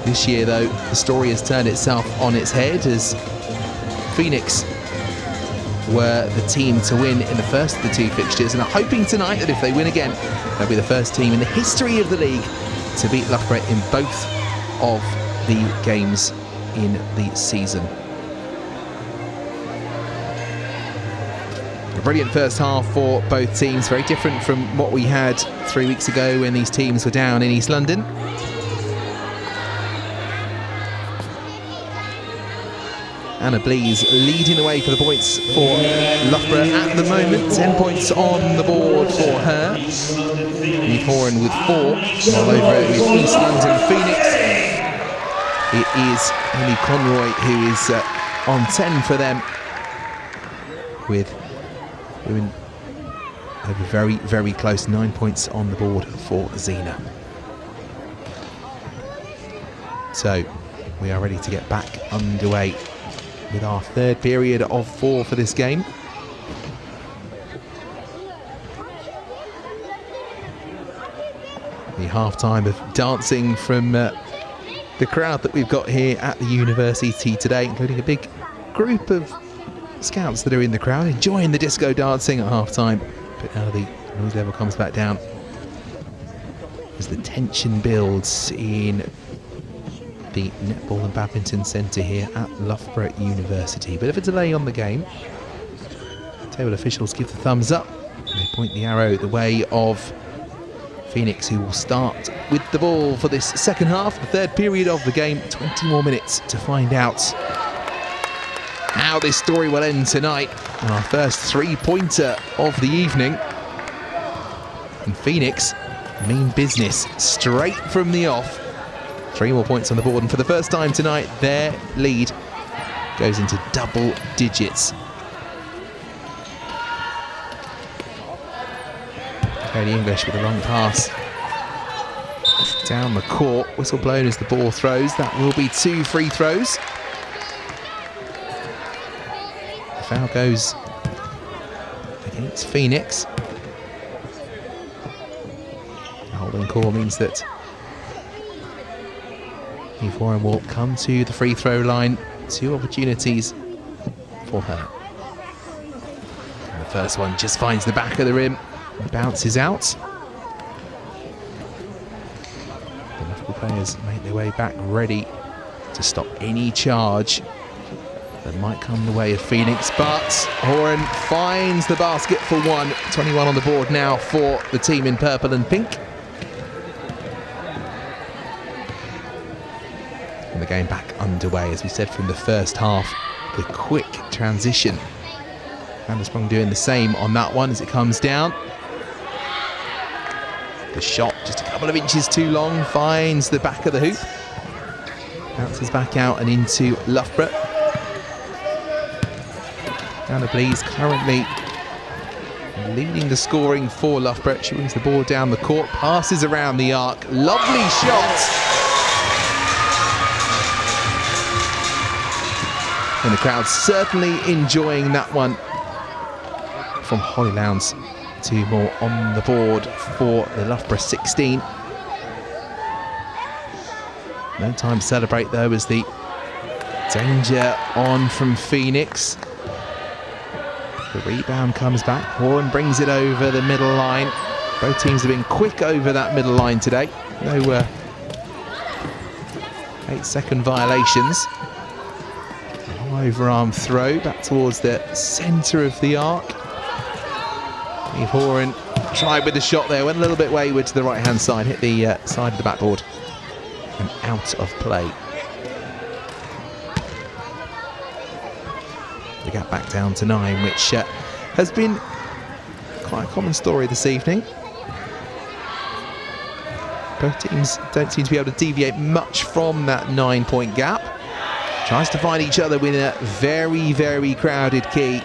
This year, though, the story has turned itself on its head as Phoenix were the team to win in the first of the two fixtures and are hoping tonight that if they win again, they'll be the first team in the history of the league to beat Loughborough in both of the games in the season. A brilliant first half for both teams, very different from what we had 3 weeks ago when these teams were down in East London. Anna Blees leading the way for the points for Loughborough at the moment. 10 points on the board for her. Eve Horan with 4. While over with East London Phoenix, it is Ellie Conroy who is on 10 for them, with women over very, very close. 9 points on the board for Zena. So we are ready to get back underway with our third period of 4 for this game. The half-time of dancing from the crowd that we've got here at the university today, including a big group of scouts that are in the crowd enjoying the disco dancing at half-time. But now the noise level comes back down as the tension builds in the Netball and Badminton Centre here at Loughborough University. Bit of a delay on the game. Table officials give the thumbs up and they point the arrow the way of Phoenix, who will start with the ball for this second half, the third period of the game. 20 more minutes to find out how this story will end tonight. And our first three-pointer of the evening. And Phoenix mean business straight from the off. 3 more points on the board, and for the first time tonight, their lead goes into double digits. Katie English with a long pass down the court. Whistle blown as the ball throws. That will be 2 free throws. The foul goes against Phoenix. The holding call means that Eve Warren will come to the free throw line. 2 opportunities for her. And the first one just finds the back of the rim and bounces out. The Liverpool players make their way back, ready to stop any charge that might come the way of Phoenix, but Horan finds the basket for 1. 21 on the board now for the team in purple and pink. And the game back underway, as we said from the first half. The quick transition. Vandersprong doing the same on that one as it comes down. The shot just a couple of inches too long, finds the back of the hoop. Bounces back out and into Loughborough. Anna Blees currently leading the scoring for Loughborough. She brings the ball down the court, passes around the arc. Lovely shot. And the crowd certainly enjoying that one from Holly Lowndes. 2 more on the board for the Loughborough 16. No time to celebrate though, as the danger on from Phoenix. The rebound comes back. Horan brings it over the middle line. Both teams have been quick over that middle line today. No 8-second violations. Overarm throw back towards the centre of the arc. Eve Horan tried with the shot there, went a little bit wayward to the right hand side, hit the side of the backboard and out of play. The gap back down to 9, which has been quite a common story this evening. Both teams don't seem to be able to deviate much from that 9-point gap. Tries to find each other with a very, very crowded key.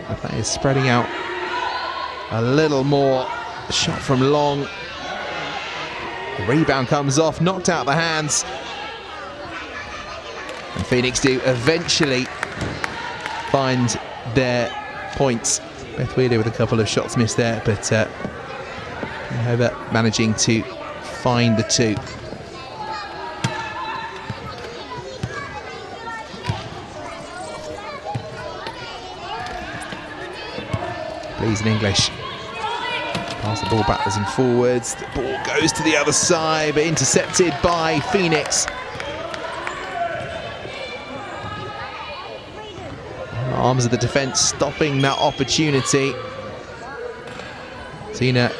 The players spreading out a little more. Shot from long. The rebound comes off, knocked out the hands. And Phoenix do eventually find their points. Beth Wheeler with a couple of shots missed there, but Hover managing to find the two. Please in English. Pass the ball backwards and forwards. The ball goes to the other side, but intercepted by Phoenix. Arms of the defence stopping that opportunity. Tina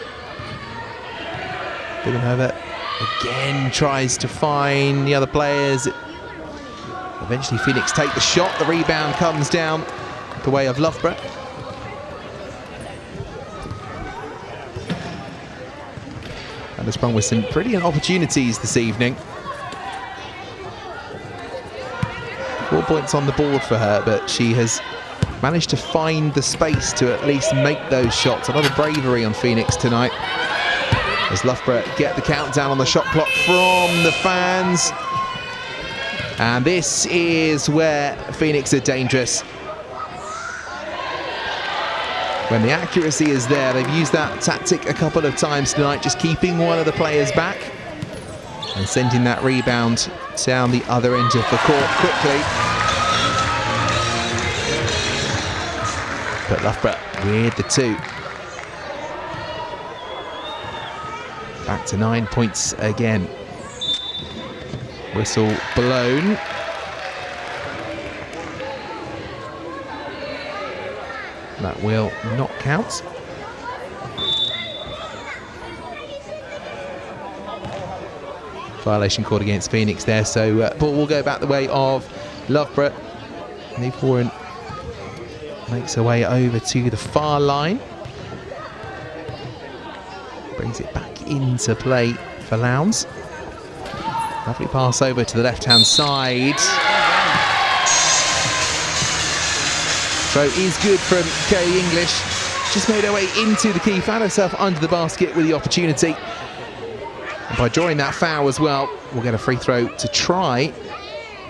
Bigenhover again tries to find the other players. Eventually Phoenix take the shot. The rebound comes down the way of Loughborough. And sprung with some brilliant opportunities this evening. 4 points on the board for her, but she has managed to find the space to at least make those shots. A lot of bravery on Phoenix tonight, as Loughborough get the countdown on the shot clock from the fans. And this is where Phoenix are dangerous. When the accuracy is there, they've used that tactic a couple of times tonight, just keeping one of the players back and sending that rebound down the other end of the court quickly. But Loughborough with the two. Back to 9 points again. Whistle blown. That will not count. Violation called against Phoenix there, so ball will go back the way of Loughborough. Neve Warren makes her way over to the far line. Brings it back into play for Lowndes. Lovely pass over to the left-hand side. Throw is good from Kerry English. Just made her way into the key, found herself under the basket with the opportunity. And by drawing that foul as well, we'll get a free throw to try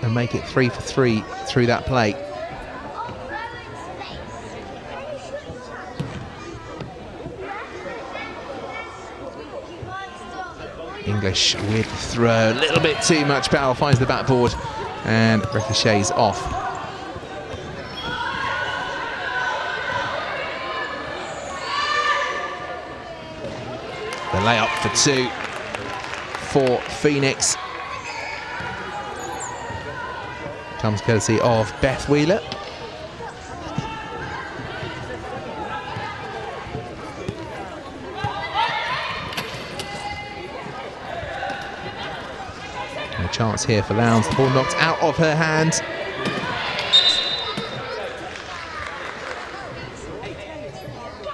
and make it 3 for 3 through that play. English with the throw, a little bit too much power, finds the backboard and ricochets off. The layup for two for Phoenix. Comes courtesy of Beth Wheeler. A chance here for Lowndes. The ball knocked out of her hand.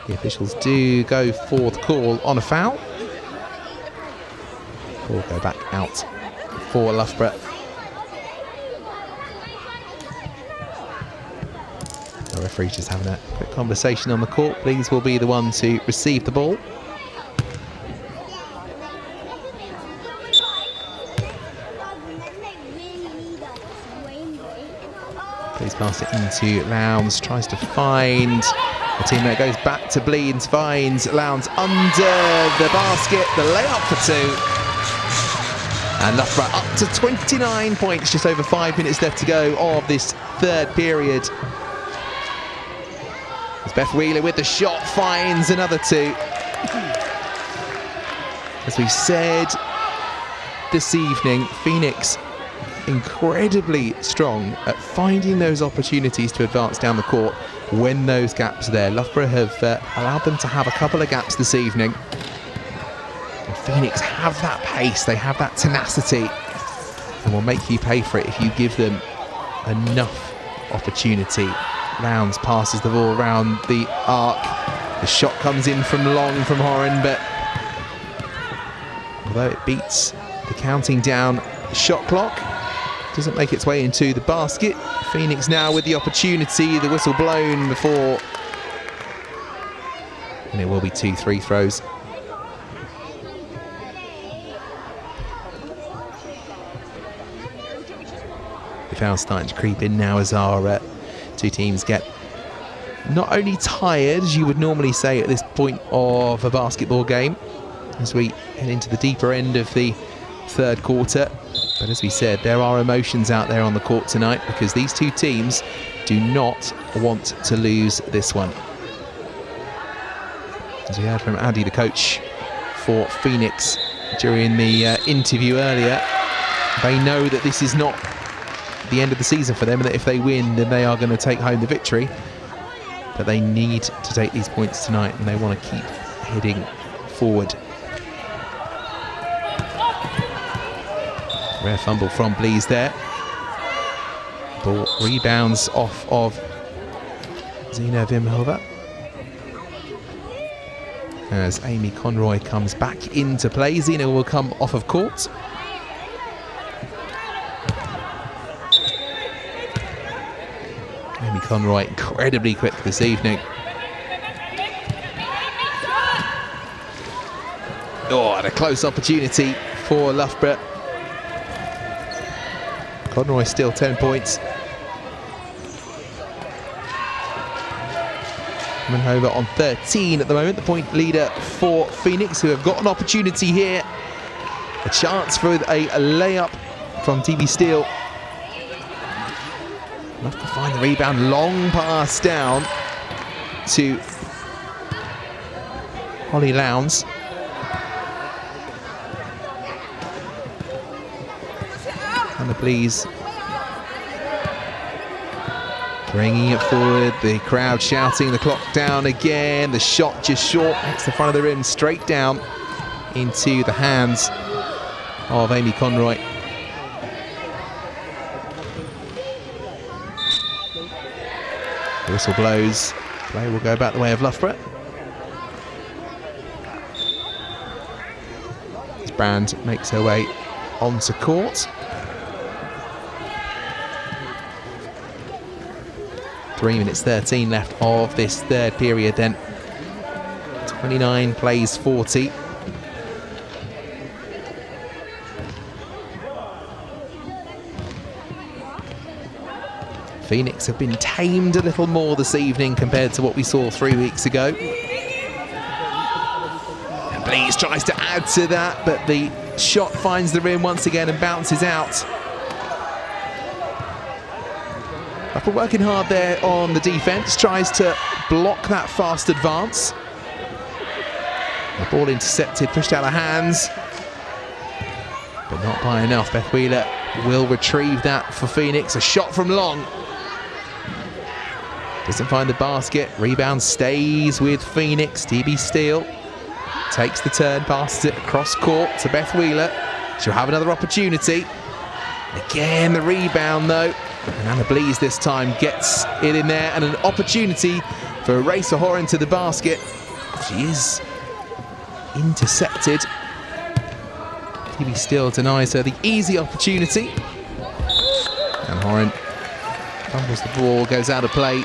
The officials do go for the call on a foul. Ball go back out for Loughborough. The referee just having a quick conversation on the court. Please will be the one to receive the ball. Please pass it into Lowndes, tries to find a teammate, goes back to Bleeds, finds Lowndes under the basket, the layup for two. And Loughborough up to 29 points, just over 5 minutes left to go of this third period. As Beth Wheeler with the shot finds another two. As we said this evening, Phoenix incredibly strong at finding those opportunities to advance down the court when those gaps are there. Loughborough have allowed them to have a couple of gaps this evening. And Phoenix have that pace, they have that tenacity, and will make you pay for it if you give them enough opportunity. Lowndes passes the ball around the arc. The shot comes in from long from Horan, but although it beats the counting down shot clock. Doesn't make its way into the basket. Phoenix now with the opportunity, the whistle blown before, and it will be 2 free throws. The foul's starting to creep in now as our two teams get not only tired, as you would normally say at this point of a basketball game, as we head into the deeper end of the third quarter. But as we said, there are emotions out there on the court tonight because these two teams do not want to lose this one. As we heard from Andy, the coach for Phoenix, during the interview earlier, they know that this is not the end of the season for them, and that if they win, then they are going to take home the victory. But they need to take these points tonight, and they want to keep heading forward. Rare fumble from Blees there. Ball rebounds off of Zina Vimhova as Amy Conroy comes back into play. Zina will come off of court. Amy Conroy incredibly quick this evening. Oh, and a close opportunity for Loughborough. Conroy still 10 points. Vimhova on 13 at the moment, the point leader for Phoenix, who have got an opportunity here. A chance for a layup from TB Steele. Enough to find the rebound, long pass down to Holly Lowndes. And the Blees bringing it forward, the crowd shouting, the clock down again, the shot just short, hits the front of the rim, straight down into the hands of Amy Conroy. The whistle blows, play will go back the way of Loughborough. As Brand makes her way onto court. 3 minutes 13 left of this third period then. 29 plays 40. Phoenix have been tamed a little more this evening compared to what we saw 3 weeks ago. And Blees tries to add to that, but the shot finds the rim once again and bounces out. After working hard there on the defense, tries to block that fast advance. The ball intercepted, pushed out of hands, but not by enough. Beth Wheeler will retrieve that for Phoenix. A shot from long. Doesn't find the basket. Rebound stays with Phoenix. TB Steele takes the turn, passes it across court to Beth Wheeler. She'll have another opportunity. Again, the rebound though. And Anna Blees this time gets it in there, and an opportunity for Racer Horan to the basket. She is intercepted. TB Steele denies her the easy opportunity. And Horan fumbles the ball, goes out of play.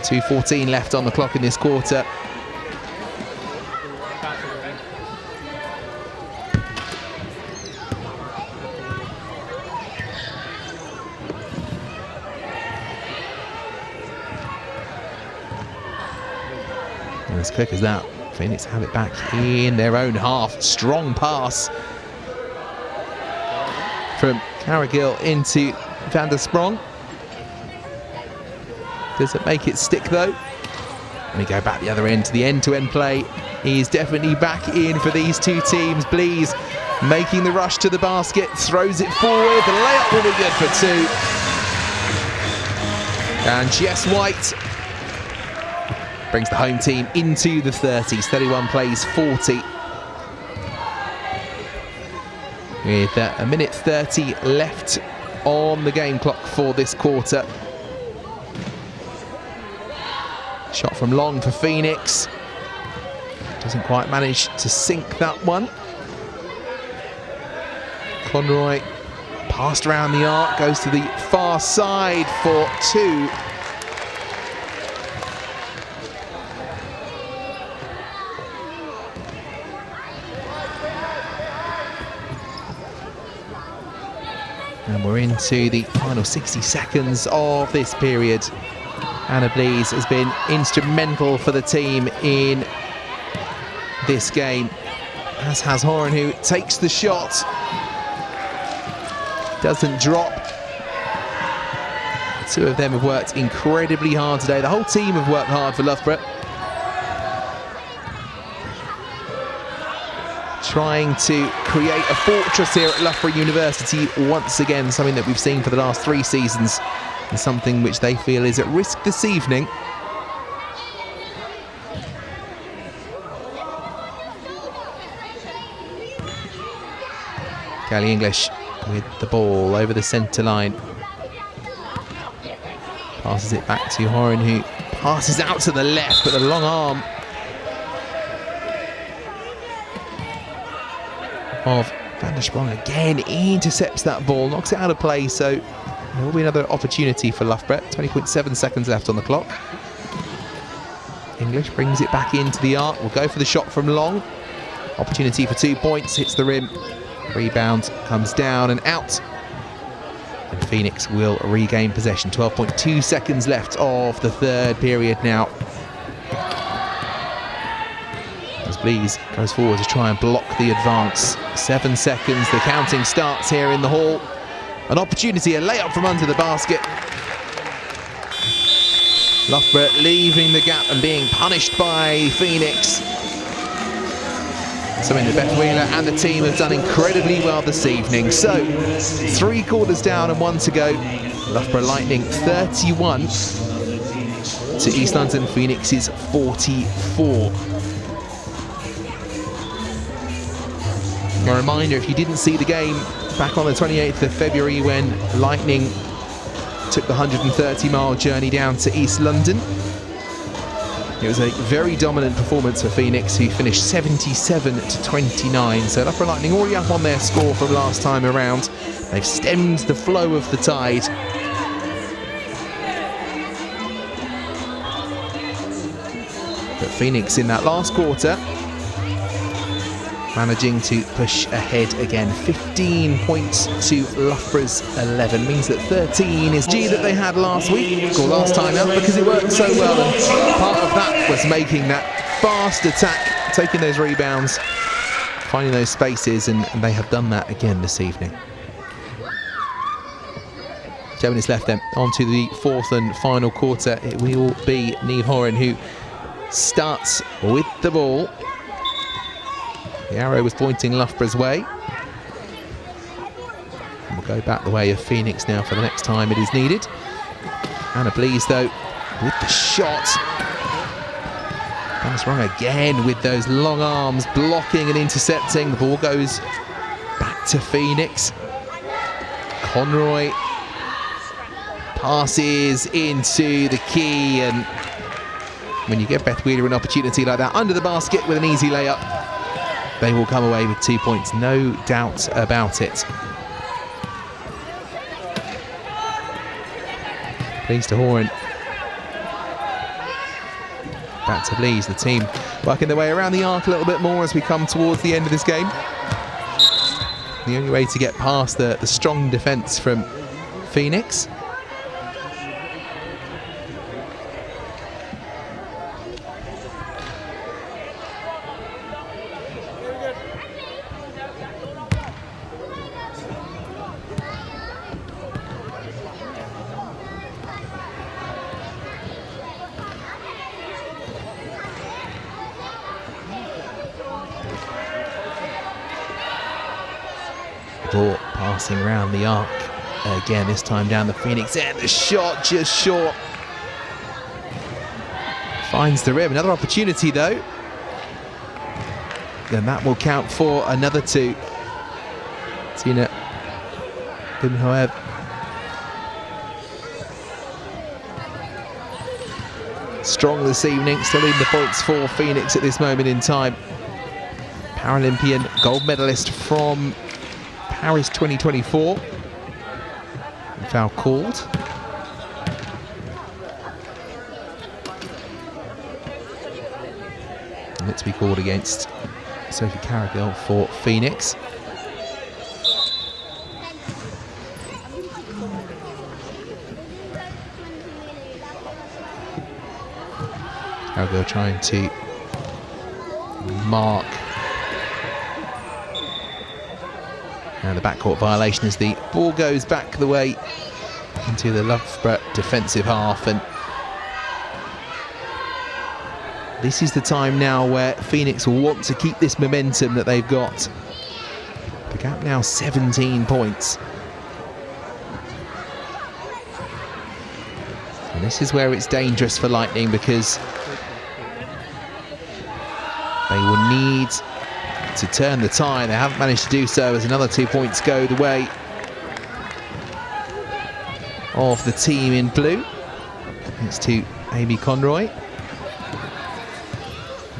2:14 left on the clock in this quarter. And as quick as that, Phoenix have it back in their own half. Strong pass from Carrigill into Van der Sprong. Doesn't make it stick though. And we go back the other end to the end-to-end play. He's definitely back in for these two teams. Blees making the rush to the basket, throws it forward. The layup will be good for 2. And Jess White brings the home team into the 30s. 31 plays 40. With a minute 30 left on the game clock for this quarter. Shot from long for Phoenix. Doesn't quite manage to sink that one. Conroy passed around the arc, goes to the far side for 2. And we're into the final 60 seconds of this period. Anna Blees has been instrumental for the team in this game, as has Horan, who takes the shot. Doesn't drop. The two of them have worked incredibly hard today. The whole team have worked hard for Loughborough. Trying to create a fortress here at Loughborough University once again, something that we've seen for the last 3 seasons, and something which they feel is at risk this evening. Kelly English with the ball over the centre line. Passes it back to Horan, who passes out to the left with a long arm of Van der Sprong. Again intercepts that ball, knocks it out of play, so there will be another opportunity for Loughborough. 20.7 seconds left on the clock. English brings it back into the arc, will go for the shot from long. Opportunity for 2 points, hits the rim. Rebound comes down and out. And Phoenix will regain possession. 12.2 seconds left of the 3rd period now. As Blees goes forward to try and block the advance. 7 seconds, the counting starts here in the hall. An opportunity, a layup from under the basket. Loughborough leaving the gap and being punished by Phoenix. Something that Beth Wheeler and the team have done incredibly well this evening. So, 3 quarters down and 1 to go. Loughborough Lightning 31 to East London Phoenix's 44. A reminder, if you didn't see the game back on the 28th of February when Lightning took the 130-mile journey down to East London, it was a very dominant performance for Phoenix, who finished 77-29. So Loughborough Lightning already up on their score from last time around. They've stemmed the flow of the tide. But Phoenix in that last quarter managing to push ahead again. 15 points to Loughborough's 11. Means that 13 is G that they had last week, or last time out, because it worked so well. And part of that was making that fast attack, taking those rebounds, finding those spaces, and they have done that again this evening. 7 minutes left then, on to the 4th and final quarter. It will be Niamh Horan who starts with the ball. The arrow was pointing Loughborough's way. And we'll go back the way of Phoenix now for the next time it is needed. Anna Blees, though, with the shot. That's wrong again with those long arms, blocking and intercepting. The ball goes back to Phoenix. Conroy passes into the key, and when you give Beth Wheeler an opportunity like that under the basket with an easy layup, they will come away with 2 points, no doubt about it. Blees to Horan. Back to Blees, the team working their way around the arc a little bit more as we come towards the end of this game. The only way to get past the strong defence from Phoenix. Ball passing around the arc again, this time down the Phoenix end. The shot just short. Finds the rim. Another opportunity though. And that will count for another 2. Tina Bimhoev. strong this evening, still in the points for Phoenix at this moment in time. Paralympian gold medalist from Paris 2024. Foul called. And it's to be called against Sophie Carrigill for Phoenix. Carrigill trying to mark. And the backcourt violation as the ball goes back the way into the Loughborough defensive half. And this is the time now where Phoenix will want to keep this momentum that they've got. The gap now 17 points. And this is where it's dangerous for Lightning, because they will need to turn the tide. They haven't managed to do so as another 2 points go the way of the team in blue. It's to Amy Conroy.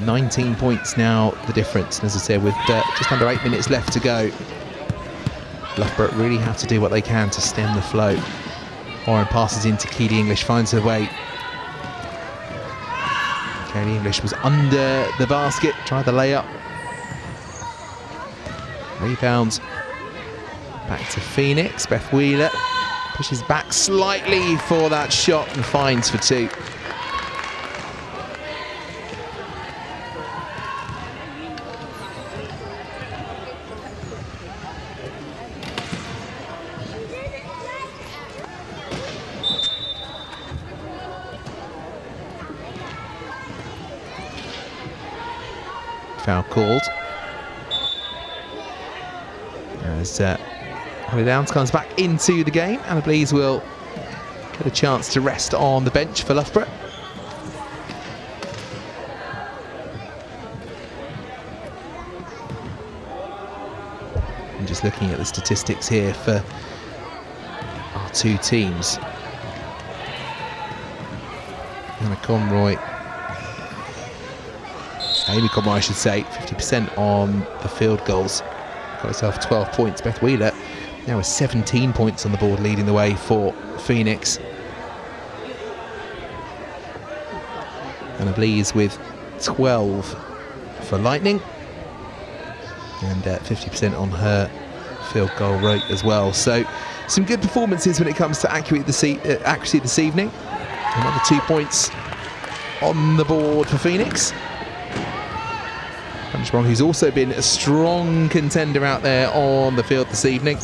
19 points now the difference, and as I said, with just under 8 minutes left to go, Loughborough really have to do what they can to stem the flow. Warren passes into Keely English, finds her way. Keely English was under the basket, tried the layup. Rebounds back to Phoenix. Beth Wheeler pushes back slightly for that shot and finds for two. Foul called as Holly Downs comes back into the game. Anna Blease will get a chance to rest on the bench for Loughborough. And just looking at the statistics here for our two teams. Anna Conroy, Amy Conroy, I should say, 50% on the field goals. Got herself 12 points. Beth Wheeler now with 17 points on the board, leading the way for Phoenix. Anna Blease with 12 for Lightning. And 50% on her field goal rate as well. So some good performances when it comes to accuracy this evening. Another 2 points on the board for Phoenix. Punchbong, who's also been a strong contender out there on the field this evening.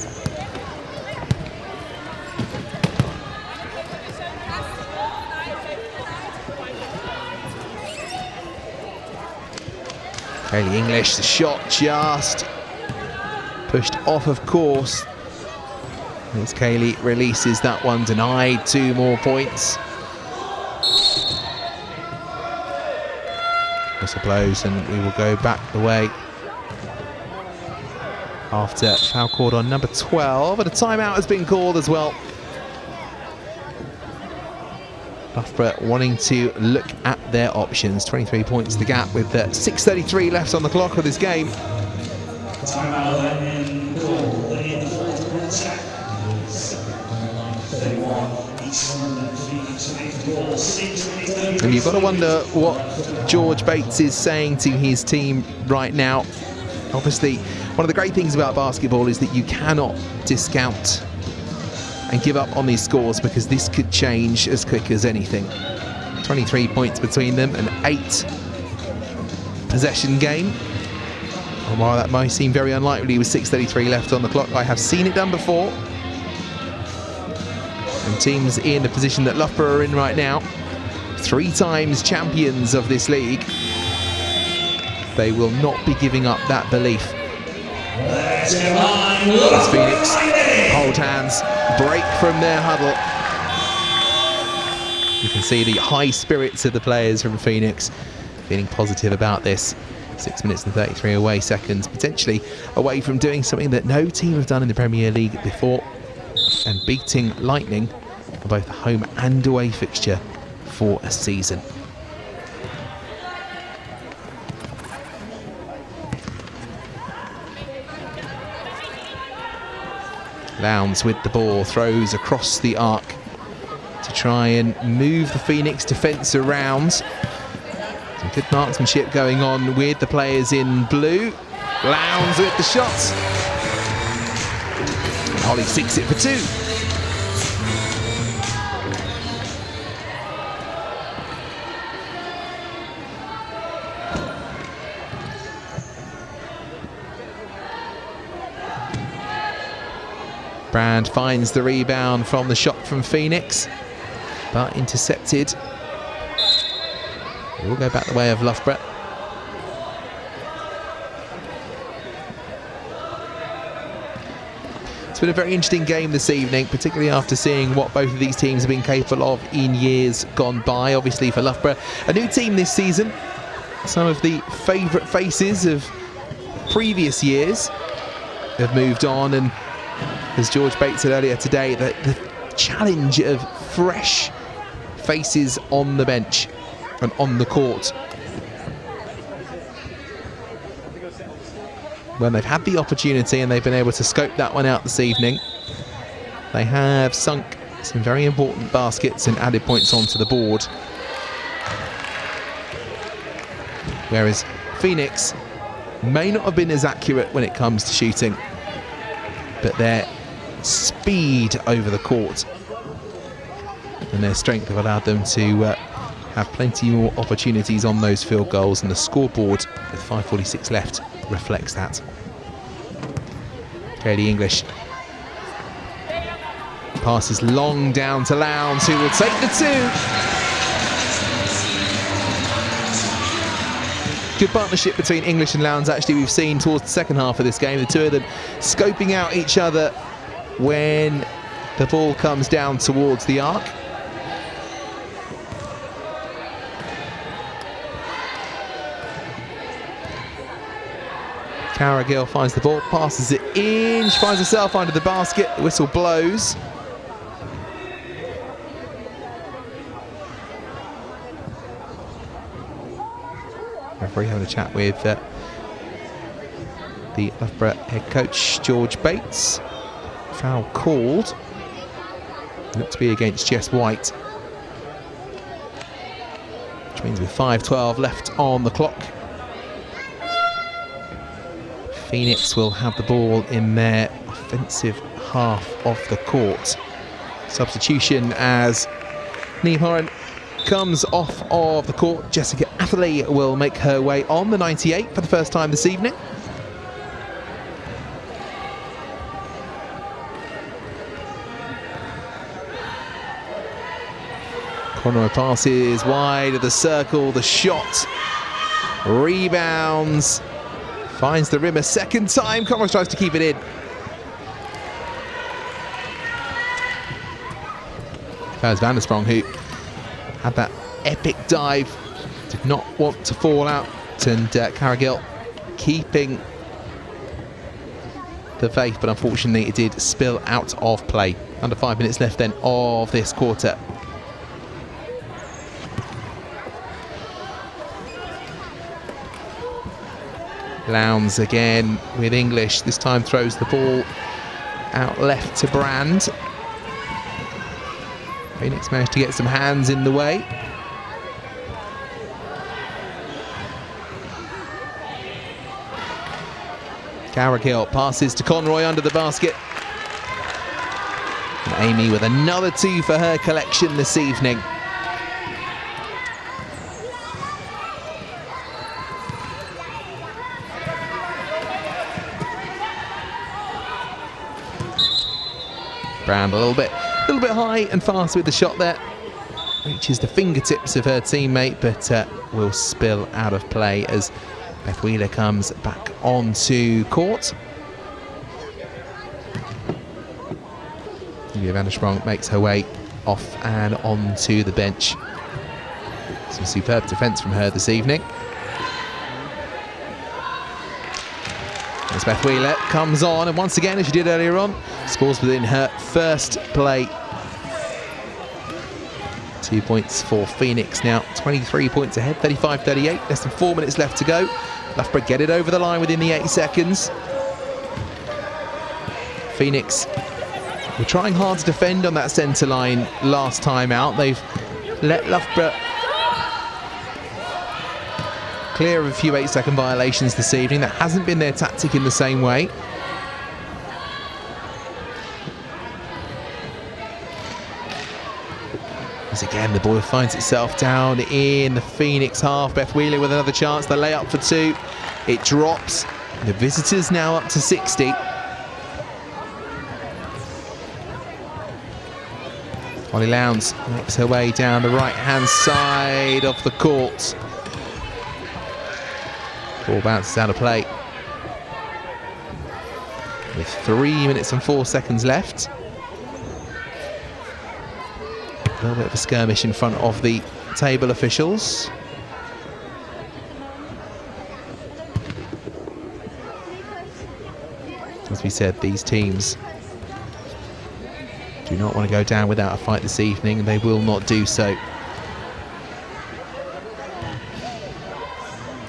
Keely English, the shot just pushed off, of course. As Keely releases that one, denied 2 more points. Whistle blows and we will go back the way after foul called on number 12, and a timeout has been called as well. Loughborough wanting to look at their options. 23 points the gap with 6:33 left on the clock of this game. Timeout in goal in the fourth quarter. 31. And you've got to wonder what George Bates is saying to his team right now. Obviously, one of the great things about basketball is that you cannot discount and give up on these scores, because this could change as quick as anything. 23 points between them, an 8 possession game. And while that might seem very unlikely with 6:33 left on the clock, I have seen it done before. And teams in the position that Loughborough are in right now, 3 times champions of this league, they will not be giving up that belief. As Phoenix hold hands, break from their huddle. You can see the high spirits of the players from Phoenix feeling positive about this. 6 minutes and 33 away seconds, potentially away from doing something that no team have done in the Premier League before, and beating Lightning for both a home and away fixture for a season. Lowndes with the ball, throws across the arc to try and move the Phoenix defence around. Some good marksmanship going on with the players in blue. Lowndes with the shot. Holly sinks it for 2. Brand finds the rebound from the shot from Phoenix, but intercepted. It will go back the way of Loughborough. It's been a very interesting game this evening, particularly after seeing what both of these teams have been capable of in years gone by. Obviously for Loughborough, a new team this season. Some of the favourite faces of previous years have moved on, and as George Bates said earlier today, the challenge of fresh faces on the bench and on the court. When they've had the opportunity and they've been able to scope that one out this evening, they have sunk some very important baskets and added points onto the board. Whereas Phoenix may not have been as accurate when it comes to shooting, but their speed over the court and their strength have allowed them to have plenty more opportunities on those field goals, and the scoreboard with 5:46 left reflects that. Kaylee English passes long down to Lowndes, who will take the 2. Good partnership between English and Lowndes, actually, we've seen towards the second half of this game. The two of them scoping out each other when the ball comes down towards the arc. Carrigill finds the ball, passes it in, she finds herself under the basket, the whistle blows. Referee having a chat with the Loughborough head coach, George Bates. Foul called. Looked to be against Jess White. Which means with 5:12 left on the clock, Phoenix will have the ball in their offensive half of the court. Substitution as Niamh Horan comes off of the court. Jessica Atherley will make her way on, the 98, for the first time this evening. Conroy passes wide of the circle, the shot, rebounds, finds the rim a second time. Conroy tries to keep it in. There's Van der Sprong, who had that epic dive, did not want to fall out, and Carrigill keeping the faith, but unfortunately it did spill out of play. Under 5 minutes left then of this quarter. Lowndes again with English, this time throws the ball out left to Brand. Phoenix managed to get some hands in the way. Carrigill passes to Conroy under the basket. And Amy with another 2 for her collection this evening. Brand a little bit high and fast with the shot there. Reaches the fingertips of her teammate, but will spill out of play as Beth Wheeler comes back onto court. Julia Van der Sprong makes her way off and onto the bench. Some superb defence from her this evening. As Beth Wheeler comes on, and once again, as she did earlier on, scores within her first play. 2 points for Phoenix now, 23 points ahead, 35-38, less than 4 minutes left to go. Loughborough get it over the line within the 8 seconds. Phoenix were trying hard to defend on that centre line last time out. They've let Loughborough clear of a few 8-second violations this evening. That hasn't been their tactic in the same way. As again, the ball finds itself down in the Phoenix half. Beth Wheeler with another chance. The layup for 2. It drops. The visitors now up to 60. Holly Lowndes makes her way down the right-hand side of the court. Ball bounces out of play. With 3 minutes and 4 seconds left. A little bit of a skirmish in front of the table officials. As we said, these teams do not want to go down without a fight this evening, and they will not do so.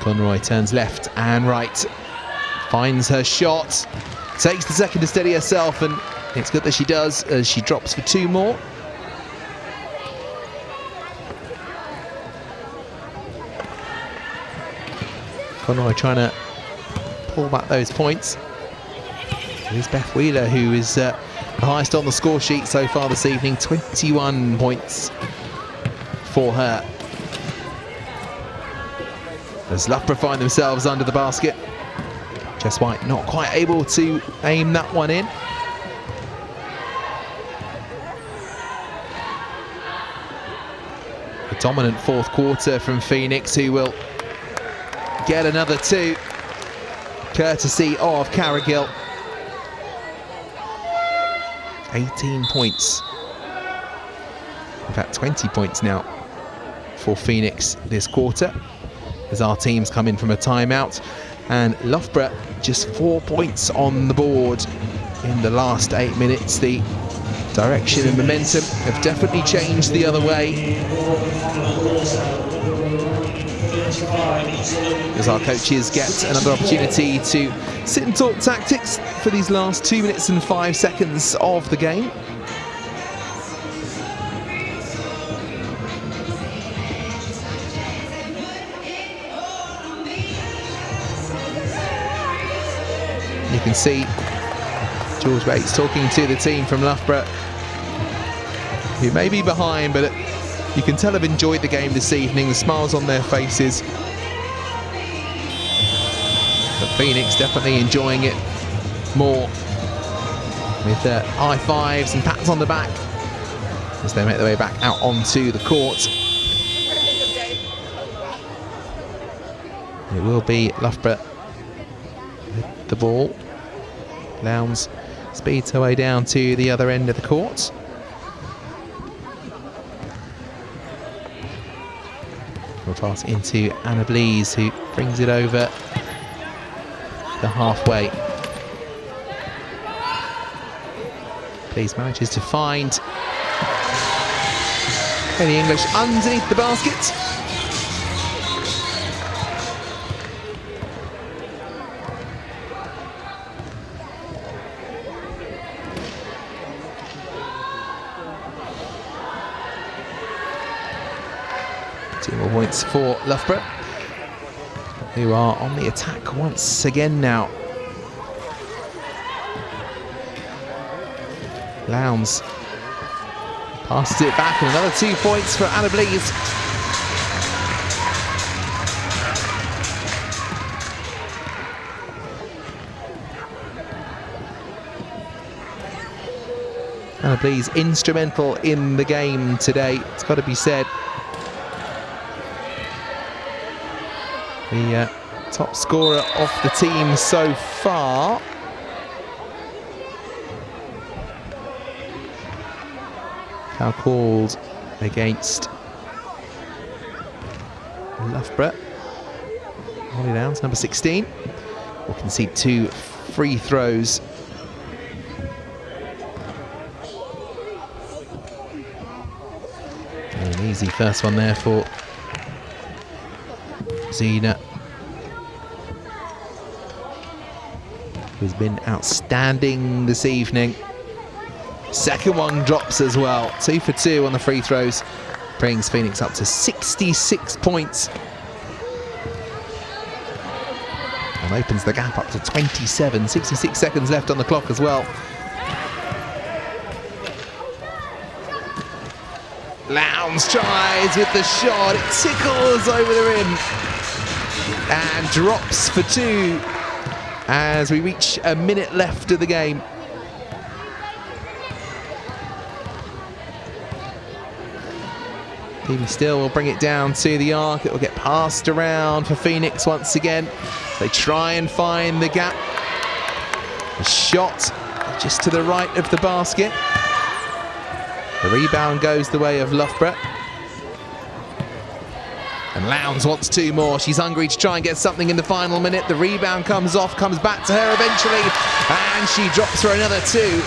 Conroy turns left and right, finds her shot, takes the second to steady herself, and it's good that she does as she drops for 2 more. Conroy trying to pull back those points. Here's Beth Wheeler, who is the highest on the score sheet so far this evening, 21 points for her. As Loughborough find themselves under the basket. Jess White not quite able to aim that one in. A dominant fourth quarter from Phoenix, who will get another 2, courtesy of Carrigill. 18 points. In fact, 20 points now for Phoenix this quarter, as our teams come in from a timeout. And Loughborough just 4 points on the board in the last 8 minutes. The direction and momentum have definitely changed the other way, as our coaches get another opportunity to sit and talk tactics for these last 2 minutes and 5 seconds of the game. You can see George Bates talking to the team from Loughborough, who may be behind, but you can tell have enjoyed the game this evening. The smiles on their faces. But Phoenix definitely enjoying it more, with high fives and pats on the back as they make their way back out onto the court. It will be Loughborough with the ball. Lowndes speeds her way down to the other end of the court. We'll pass into Anna Blease, who brings it over the halfway. Blease manages to find Kelly English underneath the basket. Two more points for Loughborough, who are on the attack once again now. Lowndes passes it back, and another 2 points for Anna Blease. Anna Blease instrumental in the game today, it's got to be said. The top scorer of the team so far. Foul called against Loughborough. Holly Lowndes, number 16, will concede 2 free throws. An easy first one there for Zena, who's been outstanding this evening. Second one drops as well. 2 for 2 on the free throws. Brings Phoenix up to 66 points. And opens the gap up to 27. 66 seconds left on the clock as well. Lowndes tries with the shot. It tickles over the rim. And drops for 2 as we reach a minute left of the game. Phoebe Still will bring it down to the arc. It will get passed around for Phoenix once again. They try and find the gap. The shot just to the right of the basket. The rebound goes the way of Loughborough. And Lowndes wants 2 more. She's hungry to try and get something in the final minute. The rebound comes off, comes back to her eventually, and she drops for another 2.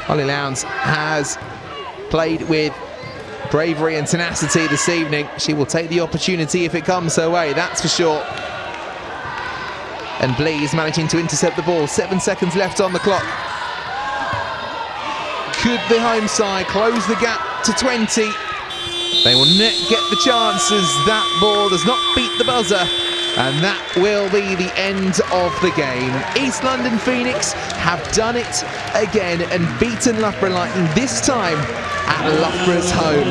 Holly Lowndes has played with bravery and tenacity this evening. She will take the opportunity if it comes her way, that's for sure. And Blease managing to intercept the ball. 7 seconds left on the clock. Could the home side close the gap to 20? They will not get the chances. That ball does not beat the buzzer. And that will be the end of the game. East London Phoenix have done it again and beaten Loughborough Lightning, this time at Loughborough's home.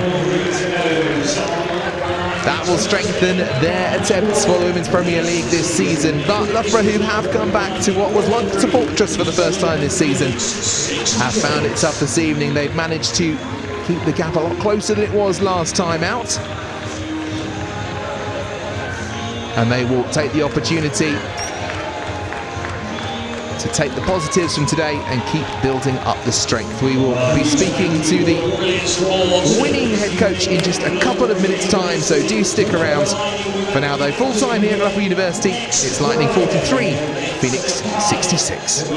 That will strengthen their attempts for the Women's Premier League this season. But Loughborough, who have come back to what was once a fortress for the first time this season, have found it tough this evening. They've managed to keep the gap a lot closer than it was last time out. And they will take the opportunity to take the positives from today and keep building up the strength. We will be speaking to the winning head coach in just a couple of minutes' time, so do stick around. For now though, full time here at Loughborough University, it's Lightning 43, Phoenix 66.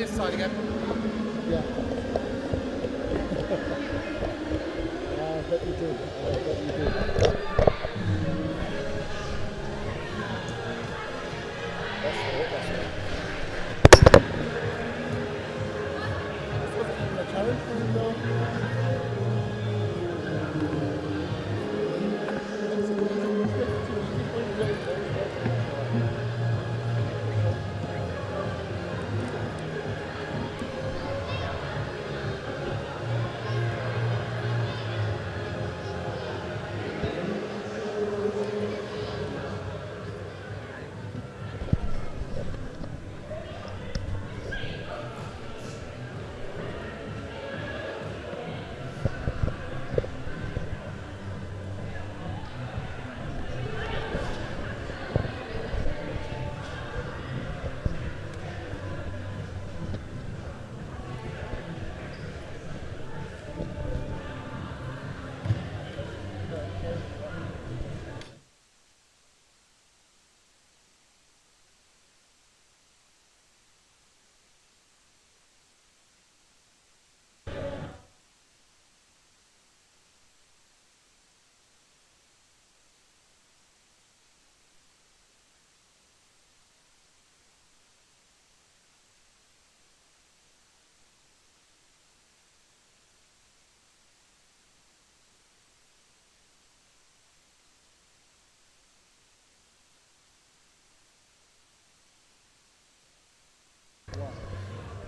Side again. Yeah. I bet you do. I bet you do. That's it, that's it. This wasn't even a challenge for him though.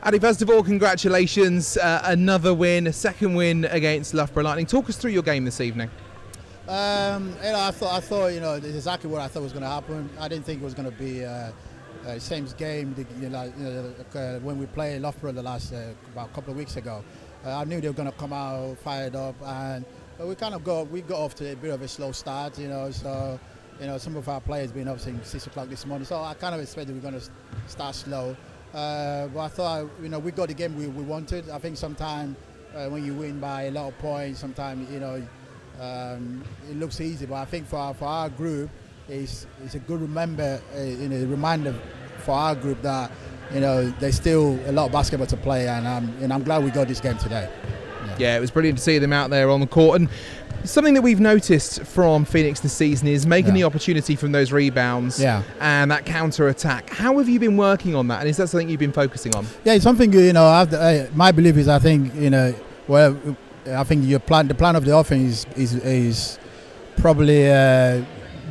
Adi, first of all, congratulations. Another win, a second win against Loughborough Lightning. Talk us through your game this evening. I thought, this is exactly what I thought was going to happen. I didn't think it was going to be same game. When we played Loughborough the last about a couple of weeks ago, I knew they were going to come out fired up, and we got off to a bit of a slow start. So some of our players been up since 6 o'clock this morning, so I kind of expected we were going to start slow. But I thought, we got the game we wanted. I think sometimes when you win by a lot of points, sometimes it looks easy. But I think for our group, it's a good reminder for our group that there's still a lot of basketball to play, and I'm glad we got this game today. Yeah, it was brilliant to see them out there on the court. And something that we've noticed from Phoenix this season is making the opportunity from those rebounds and that counter-attack. How have you been working on that, and is that something you've been focusing on? Yeah, it's something, my belief is, I think, I think the plan of the offense is probably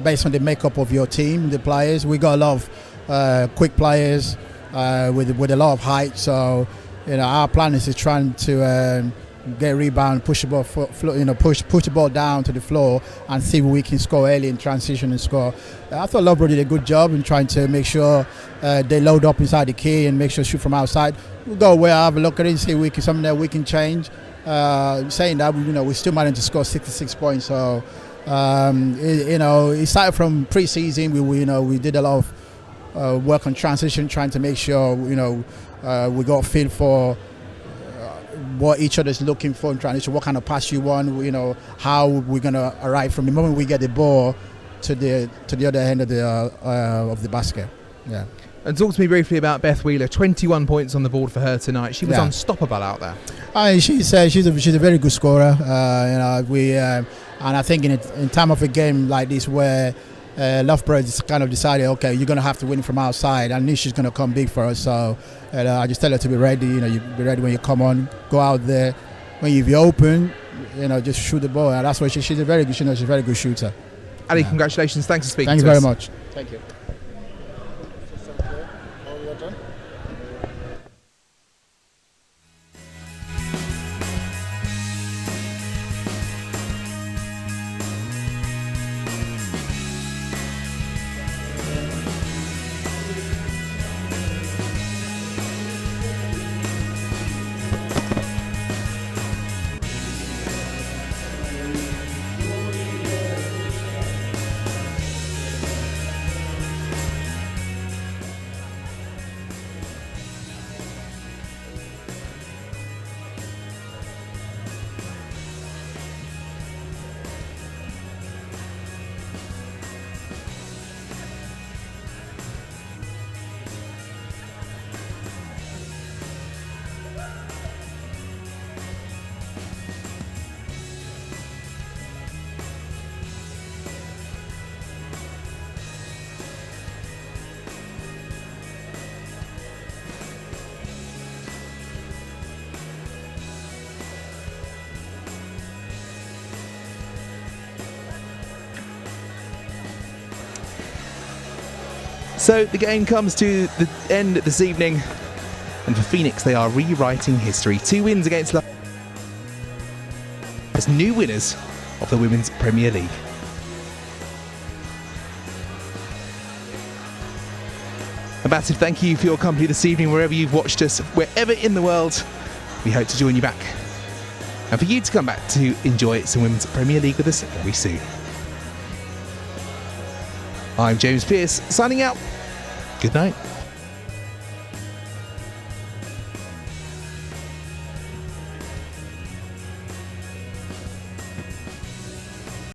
based on the makeup of your team, the players. We got a lot of quick players with a lot of height, so our plan is trying to get a rebound, push the ball, push the ball down to the floor, and see if we can score early in transition and score. I thought Loughborough did a good job in trying to make sure they load up inside the key and make sure shoot from outside. We'll go away, have a look at it, see if we can something that we can change. Saying that, we still managed to score 66 points. So it started from pre-season. We did a lot of work on transition, trying to make sure we got a feel for what each other's looking for in transition, what kind of pass you want, how we're gonna arrive from the moment we get the ball to the other end of the basket. Yeah. And talk to me briefly about Beth Wheeler. 21 points on the board for her tonight. She was unstoppable out there. She's a very good scorer. And I think in time of a game like this where Loughborough just kind of decided, okay, you're going to have to win from outside. I knew she's going to come big for us, so I just tell her to be ready. You be ready when you come on, go out there. When you're open, just shoot the ball. And that's why she's a very good shooter. Ali, congratulations. Thanks for speaking to us. Thank you very much. Thank you. So the game comes to the end this evening, and for Phoenix they are rewriting history. 2 wins against Loughborough as new winners of the Women's Premier League. A massive thank you for your company this evening, wherever you've watched us, wherever in the world. We hope to join you back, and for you to come back to enjoy some Women's Premier League with us very soon. I'm James Pearce, signing out. Good night.